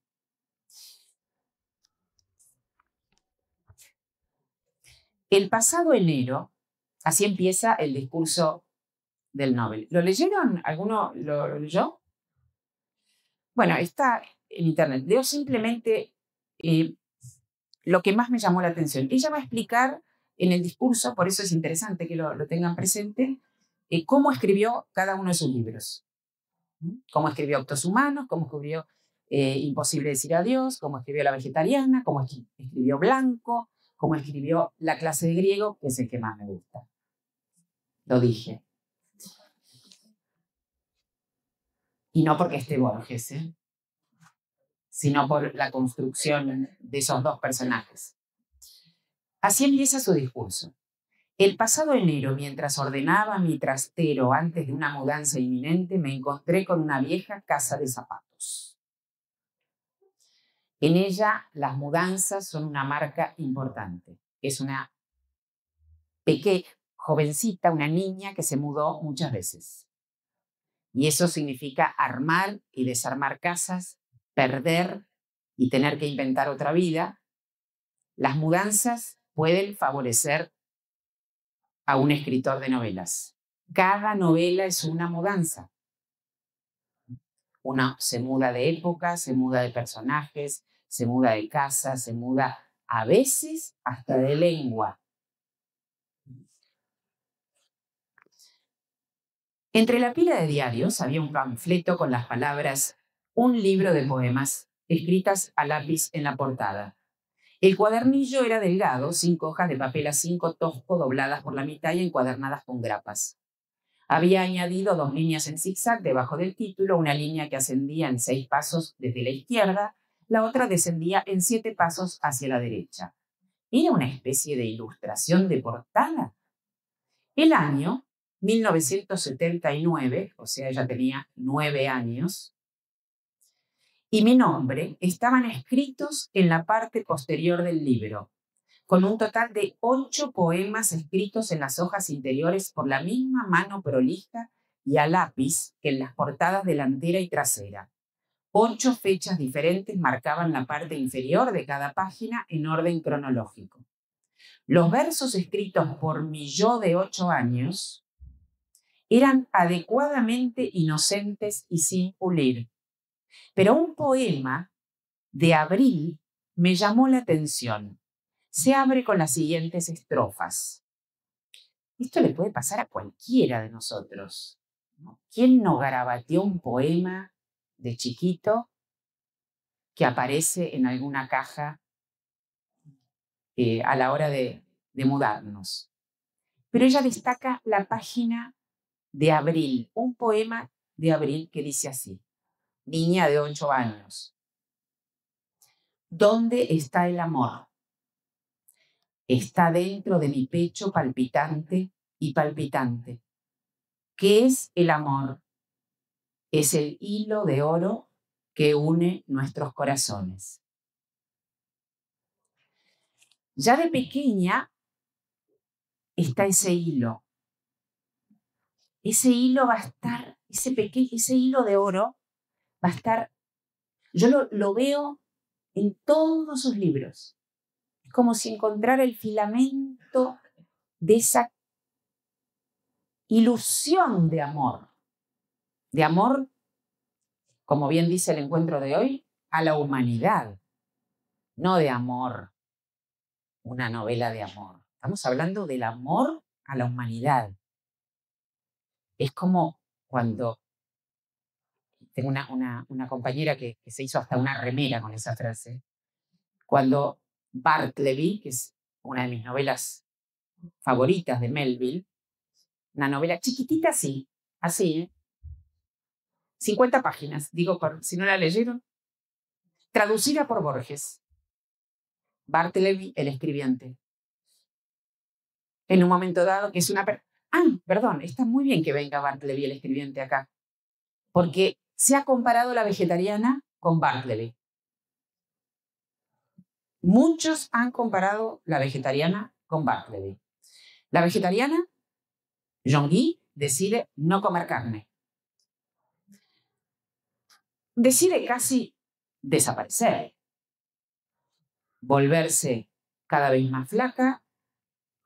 el pasado enero, así empieza el discurso del Nobel. ¿Lo leyeron? ¿Alguno lo leyó? Bueno, está en internet. Leo simplemente lo que más me llamó la atención. Ella va a explicar en el discurso, por eso es interesante que lo tengan presente, cómo escribió cada uno de sus libros. Cómo escribió Actos Humanos, cómo escribió Imposible decir adiós, cómo escribió La vegetariana, cómo escribió Blanco, cómo escribió La clase de griego, que es el que más me gusta. Lo dije. Y no porque esté Borges, sino por la construcción de esos dos personajes. Así empieza su discurso. El pasado enero, mientras ordenaba mi trastero antes de una mudanza inminente, me encontré con una vieja casa de zapatos. En ella, las mudanzas son una marca importante. Es una pequeña, jovencita, una niña que se mudó muchas veces. Y eso significa armar y desarmar casas, perder y tener que inventar otra vida. Las mudanzas pueden favorecer a un escritor de novelas. Cada novela es una mudanza. Uno se muda de época, se muda de personajes, se muda de casa, se muda a veces hasta de lengua. Entre la pila de diarios había un panfleto con las palabras «Un libro de poemas», escritas a lápiz en la portada. El cuadernillo era delgado, 5 hojas de papel A5 tosco dobladas por la mitad y encuadernadas con grapas. Había añadido 2 líneas en zigzag debajo del título, una línea que ascendía en 6 pasos desde la izquierda, la otra descendía en 7 pasos hacia la derecha. Era una especie de ilustración de portada. El año 1979, o sea, ella tenía 9 años, y mi nombre estaban escritos en la parte posterior del libro, con un total de 8 poemas escritos en las hojas interiores por la misma mano prolija y a lápiz que en las portadas delantera y trasera. 8 fechas diferentes marcaban la parte inferior de cada página en orden cronológico. Los versos escritos por mi yo de 8 años eran adecuadamente inocentes y sin pulir. Pero un poema de abril me llamó la atención. Se abre con las siguientes estrofas. Esto le puede pasar a cualquiera de nosotros, ¿no? ¿Quién no garabateó un poema de chiquito que aparece en alguna caja a la hora de mudarnos? Pero ella destaca la página de abril, un poema de abril que dice así: niña de 8 años. ¿Dónde está el amor? Está dentro de mi pecho palpitante y palpitante. ¿Qué es el amor? Es el hilo de oro que une nuestros corazones. Ya de pequeña está ese hilo. Ese hilo va a estar, ese hilo de oro va a estar Yo lo veo en todos sus libros. Es como si encontrara el filamento de esa ilusión de amor. De amor, como bien dice el encuentro de hoy, a la humanidad. No de amor, una novela de amor. Estamos hablando del amor a la humanidad. Es como cuando tengo una compañera que se hizo hasta una remera con esa frase. Cuando Bartleby, que es una de mis novelas favoritas de Melville, una novela chiquitita así, 50 páginas, digo, si no la leyeron, traducida por Borges. Bartleby, el escribiente. En un momento dado, que es una... perdón, está muy bien que venga Bartleby, el escribiente, acá, porque se ha comparado la vegetariana con Bartleby. Muchos han comparado la vegetariana con Bartleby. La vegetariana, Jean-Guy, decide no comer carne. Decide casi desaparecer, volverse cada vez más flaca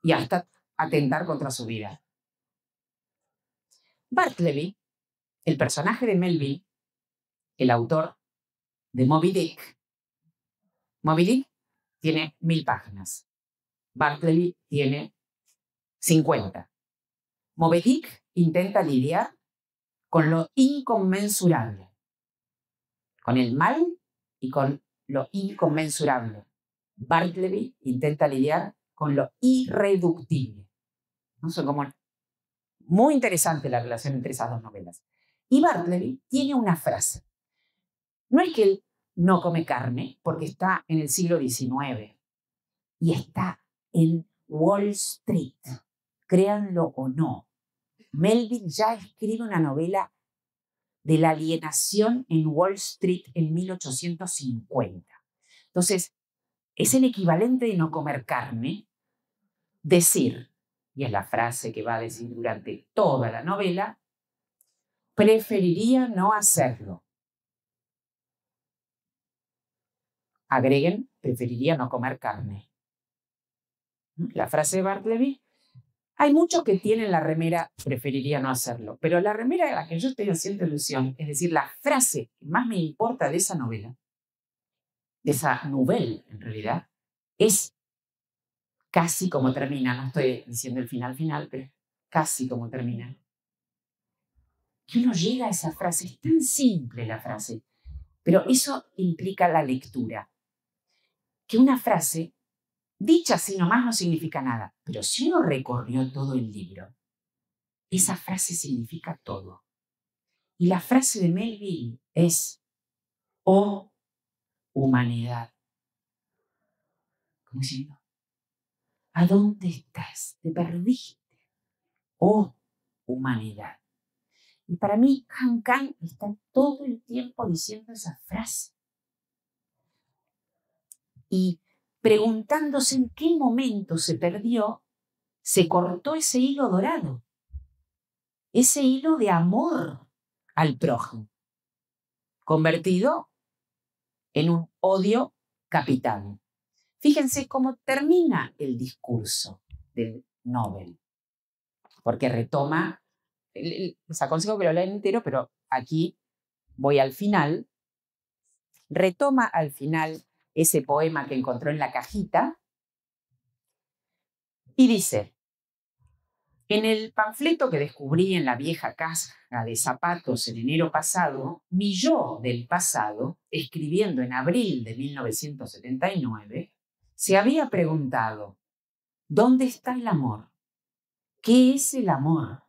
y hasta atentar contra su vida. Bartleby, el personaje de Melville, el autor de Moby Dick. Moby Dick tiene 1000 páginas. Bartleby tiene 50. Moby Dick intenta lidiar con lo inconmensurable, con el mal y con lo inconmensurable. Bartleby intenta lidiar con lo irreductible. ¿No? Son como muy interesante la relación entre esas dos novelas. Y Bartleby tiene una frase. No es que él no come carne, porque está en el siglo XIX y está en Wall Street, créanlo o no. Melville ya escribe una novela de la alienación en Wall Street en 1850. Entonces, es el equivalente de no comer carne, decir, y es la frase que va a decir durante toda la novela, preferiría no hacerlo. Agreguen, preferiría no comer carne. La frase de Bartleby, hay muchos que tienen la remera, preferiría no hacerlo, pero la remera a la que yo estoy haciendo alusión, es decir, la frase que más me importa de esa novela, de esa novela en realidad, es casi como termina, no estoy diciendo el final, pero casi como termina. Que uno llega a esa frase, es tan simple la frase, pero eso implica la lectura. Que una frase, dicha así nomás no significa nada, pero si uno recorrió todo el libro, esa frase significa todo. Y la frase de Melville es, oh humanidad. ¿Cómo diciendo? ¿A dónde estás? Te perdiste. Oh humanidad. Y para mí, Han Kang está todo el tiempo diciendo esa frase. Y preguntándose en qué momento se perdió, se cortó ese hilo dorado. Ese hilo de amor al prójimo, convertido en un odio capital. Fíjense cómo termina el discurso del Nobel, porque retoma, les aconsejo que lo lean entero, pero aquí voy al final, retoma al final ese poema que encontró en la cajita y dice, en el panfleto que descubrí en la vieja caja de zapatos en enero pasado, mi yo del pasado, escribiendo en abril de 1979, se había preguntado, ¿dónde está el amor? ¿Qué es el amor?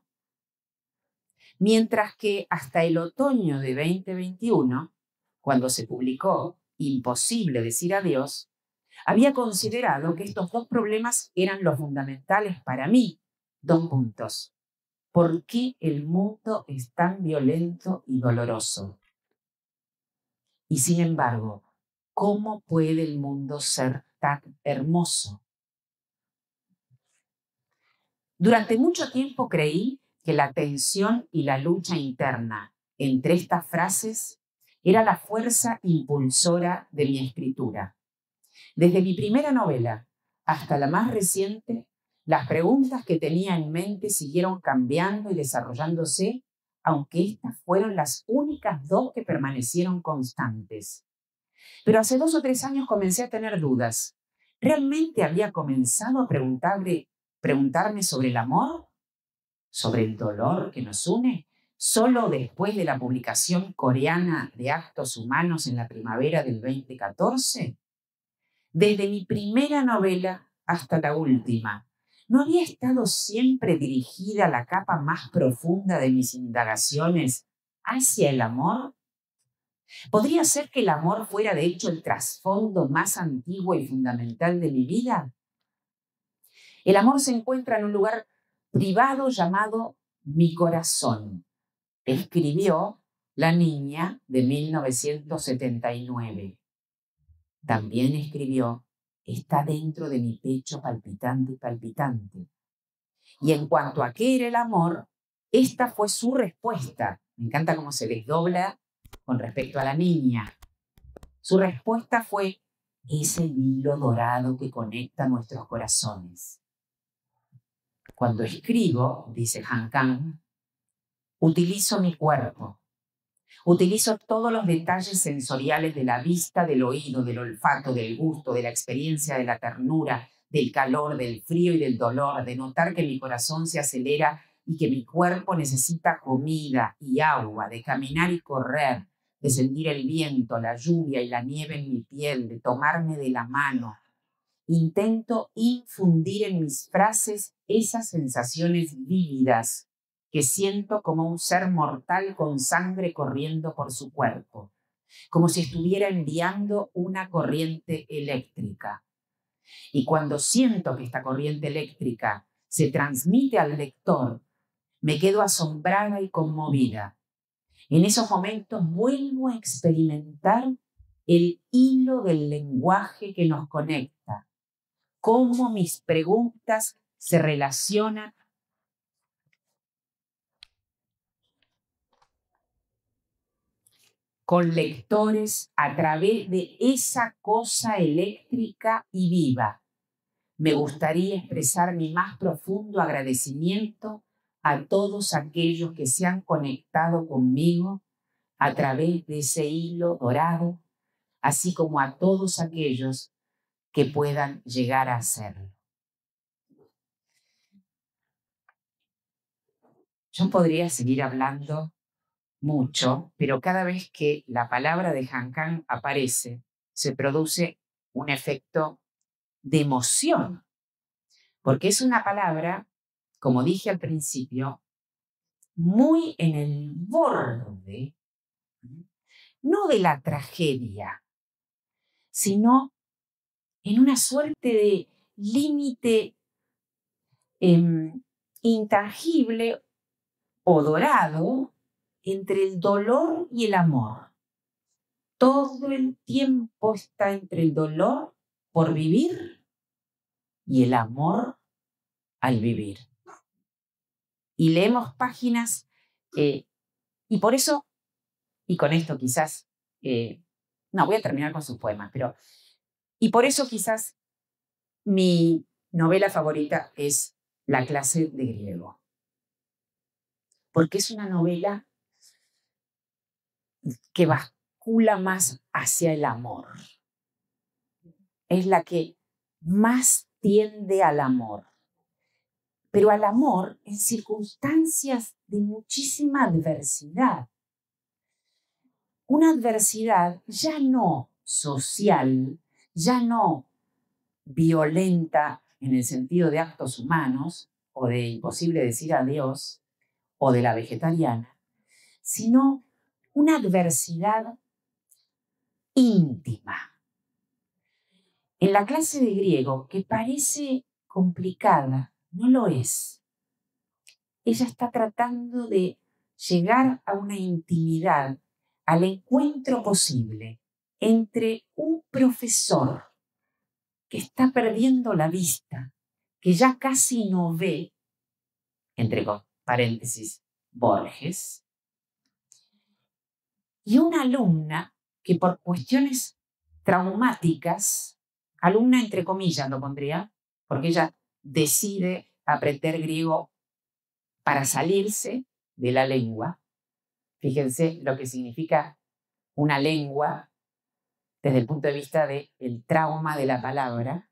Mientras que hasta el otoño de 2021, cuando se publicó Imposible decir adiós, había considerado que estos dos problemas eran los fundamentales para mí. 2 puntos. ¿Por qué el mundo es tan violento y doloroso? Y sin embargo, ¿cómo puede el mundo ser tan hermoso? Durante mucho tiempo creí que la tensión y la lucha interna entre estas frases Era la fuerza impulsora de mi escritura. Desde mi primera novela hasta la más reciente, las preguntas que tenía en mente siguieron cambiando y desarrollándose, aunque estas fueron las únicas dos que permanecieron constantes. Pero hace 2 o 3 años comencé a tener dudas. ¿Realmente había comenzado a preguntarme sobre el amor? ¿Sobre el dolor que nos une? ¿Solo después de la publicación coreana de Actos Humanos en la primavera del 2014? Desde mi primera novela hasta la última, ¿no había estado siempre dirigida a la capa más profunda de mis indagaciones hacia el amor? ¿Podría ser que el amor fuera de hecho el trasfondo más antiguo y fundamental de mi vida? El amor se encuentra en un lugar privado llamado mi corazón, escribió la niña de 1979. También escribió, está dentro de mi pecho palpitante y palpitante. Y en cuanto a qué era el amor, esta fue su respuesta. Me encanta cómo se desdobla con respecto a la niña. Su respuesta fue, es el hilo dorado que conecta nuestros corazones. Cuando escribo, dice Han Kang, utilizo mi cuerpo. Utilizo todos los detalles sensoriales de la vista, del oído, del olfato, del gusto, de la experiencia, de la ternura, del calor, del frío y del dolor, de notar que mi corazón se acelera y que mi cuerpo necesita comida y agua, de caminar y correr, de sentir el viento, la lluvia y la nieve en mi piel, de tomarme de la mano. Intento infundir en mis frases esas sensaciones vívidas que siento como un ser mortal con sangre corriendo por su cuerpo, como si estuviera enviando una corriente eléctrica. Y cuando siento que esta corriente eléctrica se transmite al lector, me quedo asombrada y conmovida. En esos momentos vuelvo a experimentar el hilo del lenguaje que nos conecta, cómo mis preguntas se relacionan con lectores a través de esa cosa eléctrica y viva. Me gustaría expresar mi más profundo agradecimiento a todos aquellos que se han conectado conmigo a través de ese hilo dorado, así como a todos aquellos que puedan llegar a hacerlo. Yo podría seguir hablando mucho, pero cada vez que la palabra de Han Kang aparece, se produce un efecto de emoción, porque es una palabra, como dije al principio, muy en el borde, no de la tragedia, sino en una suerte de límite intangible o dorado entre el dolor y el amor. Todo el tiempo está entre el dolor por vivir y el amor al vivir. Y leemos páginas, y por eso, y con esto quizás, no, voy a terminar con sus poemas, y por eso quizás mi novela favorita es La clase de griego. Porque es una novela que bascula más hacia el amor. Es la que más tiende al amor. Pero al amor en circunstancias de muchísima adversidad. Una adversidad ya no social, ya no violenta en el sentido de Actos Humanos o de Imposible decir adiós o de La vegetariana, sino una adversidad íntima. En La clase de griego, que parece complicada, no lo es. Ella está tratando de llegar a una intimidad, al encuentro posible entre un profesor que está perdiendo la vista, que ya casi no ve, entre paréntesis, Borges, y una alumna que por cuestiones traumáticas, alumna entre comillas lo pondría, porque ella decide aprender griego para salirse de la lengua. Fíjense lo que significa una lengua desde el punto de vista del trauma de la palabra.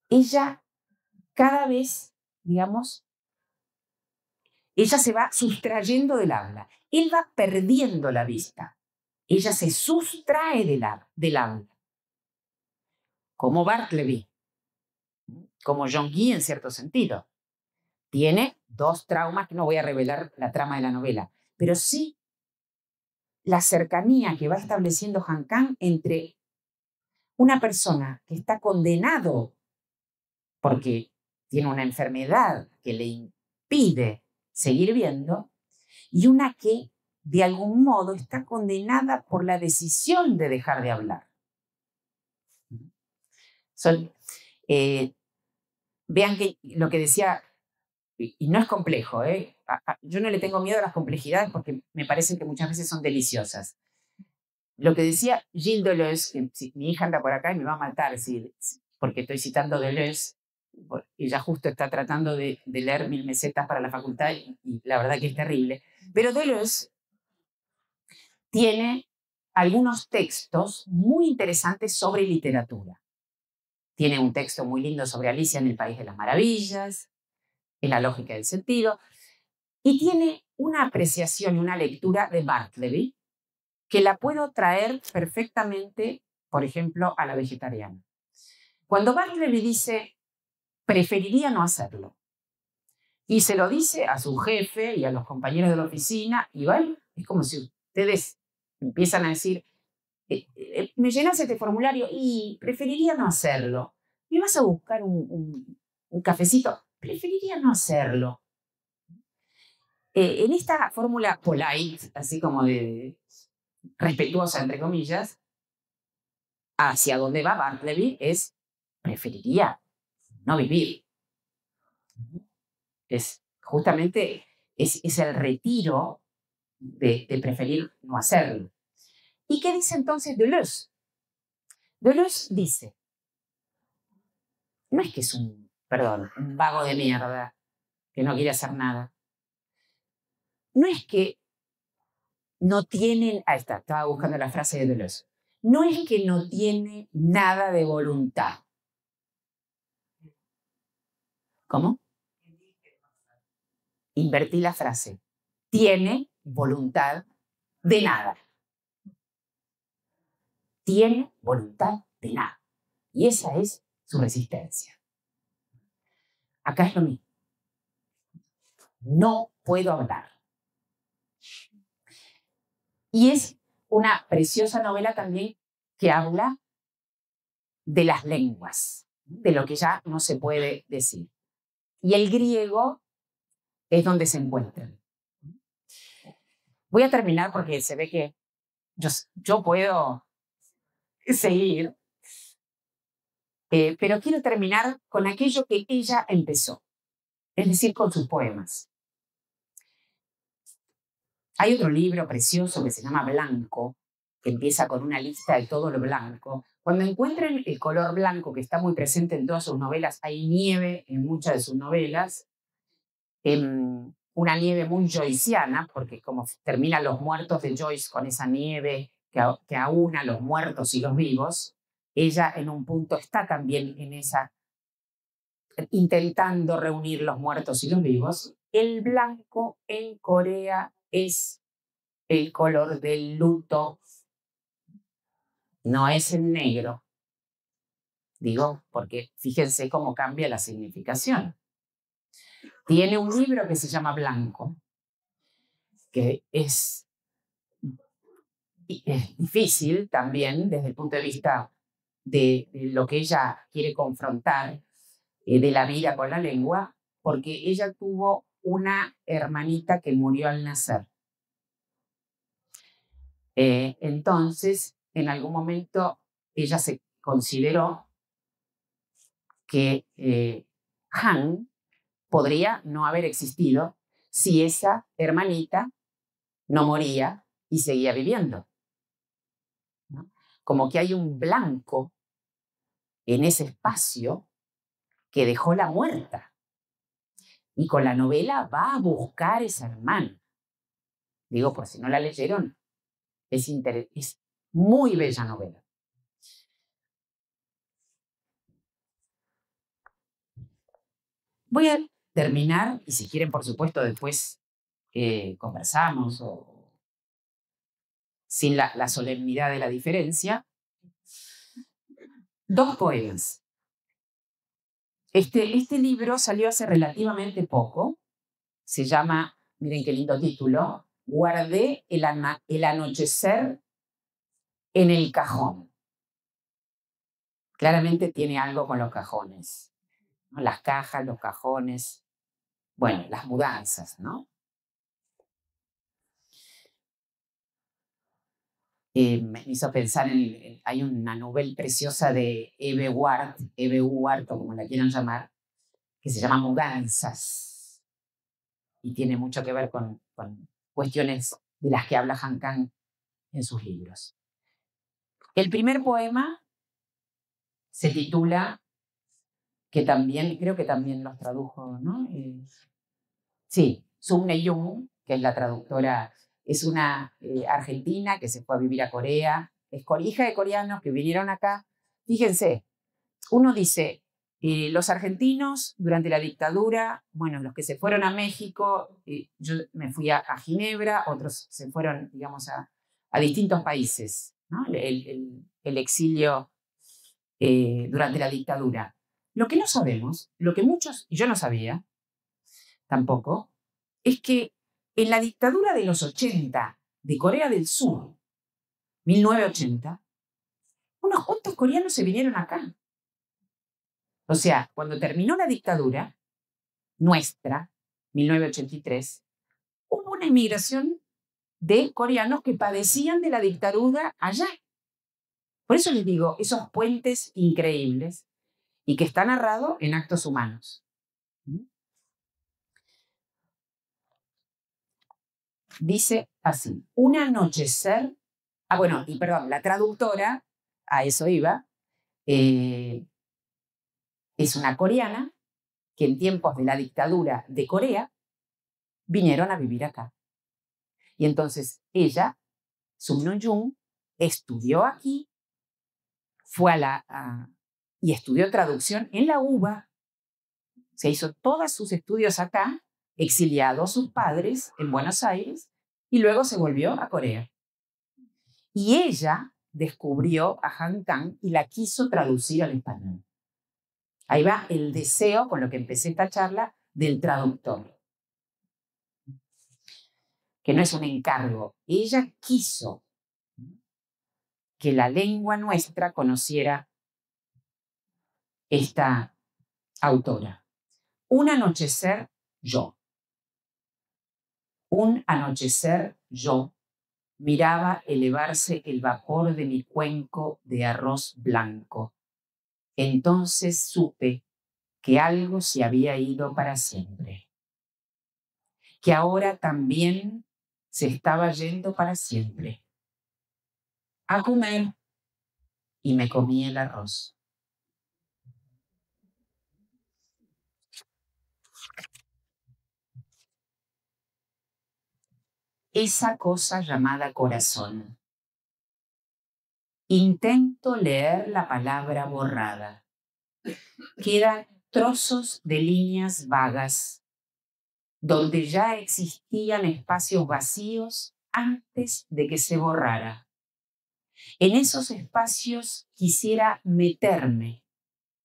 Ella cada vez, digamos, ella se va sustrayendo del habla. Él va perdiendo la vista. Ella se sustrae del habla. Como Bartleby, como John Guy en cierto sentido. Tiene dos traumas, que no voy a revelar la trama de la novela, pero sí la cercanía que va estableciendo Han Kang entre una persona que está condenado porque tiene una enfermedad que le impide seguir viendo y una que de algún modo está condenada por la decisión de dejar de hablar. Vean que lo que decía, y no es complejo, yo no le tengo miedo a las complejidades porque me parecen que muchas veces son deliciosas. Lo que decía Gilles Deleuze, que mi hija anda por acá y me va a matar porque estoy citando Deleuze, ella justo está tratando de leer 1000 mesetas para la facultad y la verdad que es terrible. Pero Deleuze tiene algunos textos muy interesantes sobre literatura. Tiene un texto muy lindo sobre Alicia en el País de las Maravillas, en La lógica del sentido, y tiene una apreciación y una lectura de Bartleby que la puedo traer perfectamente, por ejemplo, a la vegetariana. Cuando Bartleby dice, preferiría no hacerlo, y se lo dice a su jefe y a los compañeros de la oficina, y bueno, es como si ustedes empiezan a decir, me llenas este formulario y preferiría no hacerlo. ¿Me vas a buscar un cafecito? Preferiría no hacerlo. En esta fórmula polite, así como de respetuosa, entre comillas, hacia donde va Bartleby es preferiría no vivir. Es justamente es el retiro de preferir no hacerlo. ¿Y qué dice entonces Deleuze? Deleuze dice, no es que es un vago de mierda que no quiere hacer nada. No es que no tienen, ahí está, estaba buscando la frase de Deleuze. No es que no tiene nada de voluntad. ¿Cómo? Invertí la frase. Tiene voluntad de nada. Tiene voluntad de nada. Y esa es su resistencia. Acá es lo mismo. No puedo hablar. Y es una preciosa novela también que habla de las lenguas, de lo que ya no se puede decir. Y el griego es donde se encuentran. Voy a terminar porque se ve que yo puedo seguir, pero quiero terminar con aquello que ella empezó, es decir, con sus poemas. Hay otro libro precioso que se llama Blanco, que empieza con una lista de todo lo blanco. Cuando encuentren el color blanco, que está muy presente en todas sus novelas, hay nieve en muchas de sus novelas, una nieve muy joyciana, porque como terminan Los muertos de Joyce con esa nieve que aúna los muertos y los vivos, ella en un punto está también en esa, intentando reunir los muertos y los vivos. El blanco en Corea es el color del luto, no es el negro. Digo, porque fíjense cómo cambia la significación. Tiene un libro que se llama Blanco, que es difícil también desde el punto de vista de lo que ella quiere confrontar de la vida con la lengua, porque ella tuvo una hermanita que murió al nacer. Entonces, en algún momento, ella se consideró que Han podría no haber existido si esa hermanita no moría y seguía viviendo, ¿no? Como que hay un blanco en ese espacio que dejó la muerta. Y con la novela va a buscar esa hermana. Digo, por si no la leyeron, es muy bella novela. Voy a terminar, y si quieren, por supuesto, después conversamos o sin la solemnidad de la diferencia. 2 poemas. Este libro salió hace relativamente poco. Se llama, miren qué lindo título, Guardé el anochecer en el cajón. Claramente tiene algo con los cajones, ¿no? Las cajas, los cajones, bueno, las mudanzas, ¿no? Me hizo pensar hay una novela preciosa de Eve Ward, o como la quieran llamar, que se llama Mudanzas, y tiene mucho que ver con cuestiones de las que habla Han Kang en sus libros. El primer poema se titula, que también, creo que también los tradujo, ¿no? Sí, Sumne Jung, que es la traductora, es una argentina que se fue a vivir a Corea, es hija de coreanos que vinieron acá. Fíjense, uno dice, los argentinos durante la dictadura, bueno, los que se fueron a México, yo me fui a Ginebra, otros se fueron, digamos, a distintos países, ¿no? El exilio durante la dictadura. Lo que no sabemos, lo que muchos, y yo no sabía tampoco, es que en la dictadura de los 80 de Corea del Sur, 1980, unos cuantos coreanos se vinieron acá. O sea, cuando terminó la dictadura nuestra, 1983, hubo una inmigración de coreanos que padecían de la dictadura allá. Por eso les digo, esos puentes increíbles y que está narrado en Actos Humanos. Dice así, un anochecer, bueno, y perdón, la traductora, a eso iba, es una coreana que en tiempos de la dictadura de Corea vinieron a vivir acá. Y entonces ella, Sumne Jung, estudió aquí, fue y estudió traducción en la UBA, se hizo todos sus estudios acá, exiliado a sus padres en Buenos Aires, y luego se volvió a Corea. Y ella descubrió a Han Kang y la quiso traducir al español. Ahí va el deseo, con lo que empecé esta charla, del traductor. Que no es un encargo. Ella quiso que la lengua nuestra conociera esta autora. Un anochecer, yo. Un anochecer, yo miraba elevarse el vapor de mi cuenco de arroz blanco. Entonces supe que algo se había ido para siempre, que ahora también se estaba yendo para siempre. A comer, y me comí el arroz. Esa cosa llamada corazón. Intento leer la palabra borrada. Quedan trozos de líneas vagas, donde ya existían espacios vacíos antes de que se borrara. En esos espacios quisiera meterme,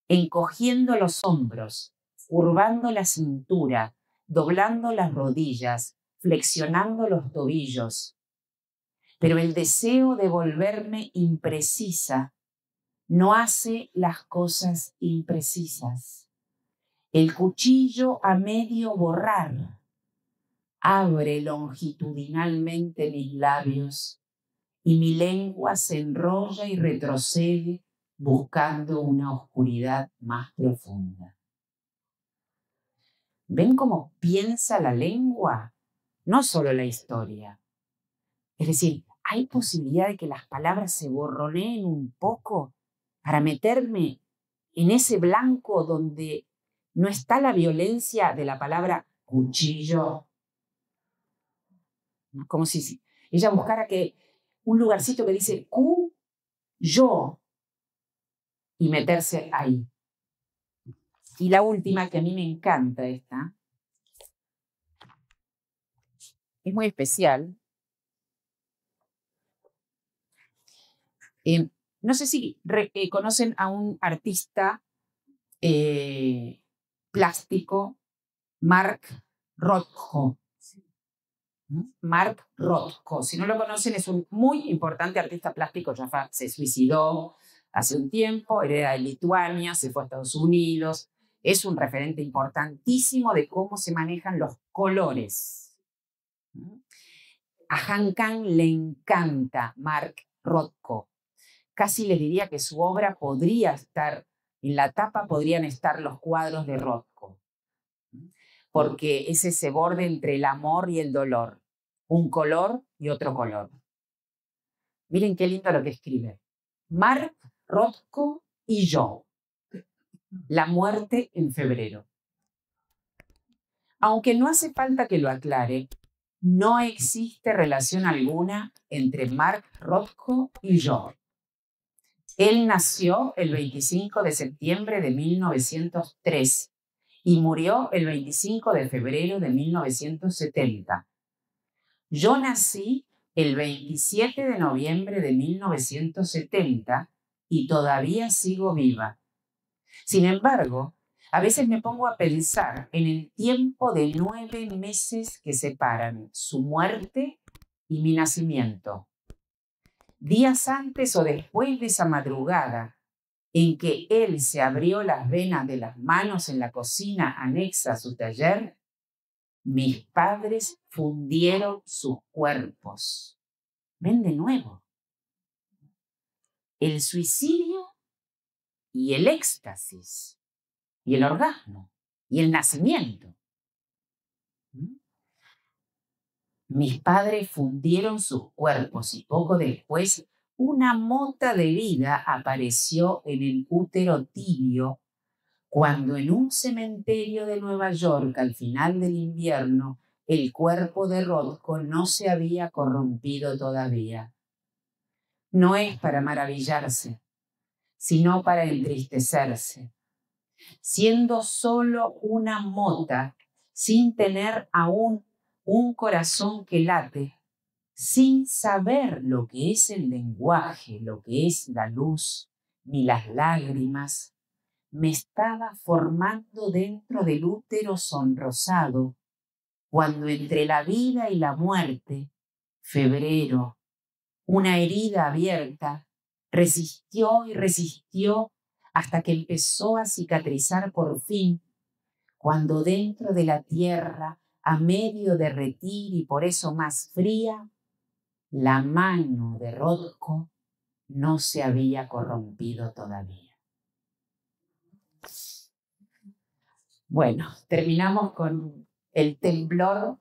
encogiendo los hombros, curvando la cintura, doblando las rodillas, flexionando los tobillos. Pero el deseo de volverme imprecisa no hace las cosas imprecisas. El cuchillo a medio borrar abre longitudinalmente mis labios y mi lengua se enrolla y retrocede buscando una oscuridad más profunda. ¿Ven cómo piensa la lengua? No solo la historia, Es decir, ¿hay posibilidad de que las palabras se borroneen un poco para meterme en ese blanco donde no está la violencia de la palabra cuchillo? Como si ella buscara un lugarcito que dice yo y meterse ahí. Y la última, que a mí me encanta esta, es muy especial. No sé si conocen a un artista plástico, Mark Rothko. Mark Rothko. Si no lo conocen, es un muy importante artista plástico. Ya se suicidó hace un tiempo, era de Lituania, se fue a Estados Unidos. Es un referente importantísimo de cómo se manejan los colores. A Han Kang le encanta Mark Rothko. Casi les diría que su obra podría estar, en la tapa podrían estar los cuadros de Rothko, porque es ese borde entre el amor y el dolor, un color y otro color. Miren qué lindo lo que escribe. Mark Rothko y yo. La muerte en febrero. Aunque no hace falta que lo aclare, no existe relación alguna entre Mark Rothko y yo. Él nació el 25 de septiembre de 1903 y murió el 25 de febrero de 1970. Yo nací el 27 de noviembre de 1970 y todavía sigo viva. Sin embargo, a veces me pongo a pensar en el tiempo de 9 meses que separan su muerte y mi nacimiento. Días antes o después de esa madrugada en que él se abrió las venas de las manos en la cocina anexa a su taller, mis padres fundieron sus cuerpos. Ven de nuevo. El suicidio y el éxtasis, y el orgasmo, y el nacimiento. Mis padres fundieron sus cuerpos y poco después una mota de vida apareció en el útero tibio cuando en un cementerio de Nueva York al final del invierno el cuerpo de Rothko no se había corrompido todavía. No es para maravillarse, sino para entristecerse. Siendo solo una mota, sin tener aún un corazón que late, sin saber lo que es el lenguaje, lo que es la luz, ni las lágrimas, me estaba formando dentro del útero sonrosado, cuando entre la vida y la muerte, febrero, una herida abierta, resistió y resistió hasta que empezó a cicatrizar por fin, cuando dentro de la tierra, a medio derretir y por eso más fría, la mano de Rothko no se había corrompido todavía. Bueno, terminamos con el temblor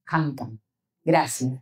Han Kang. Gracias.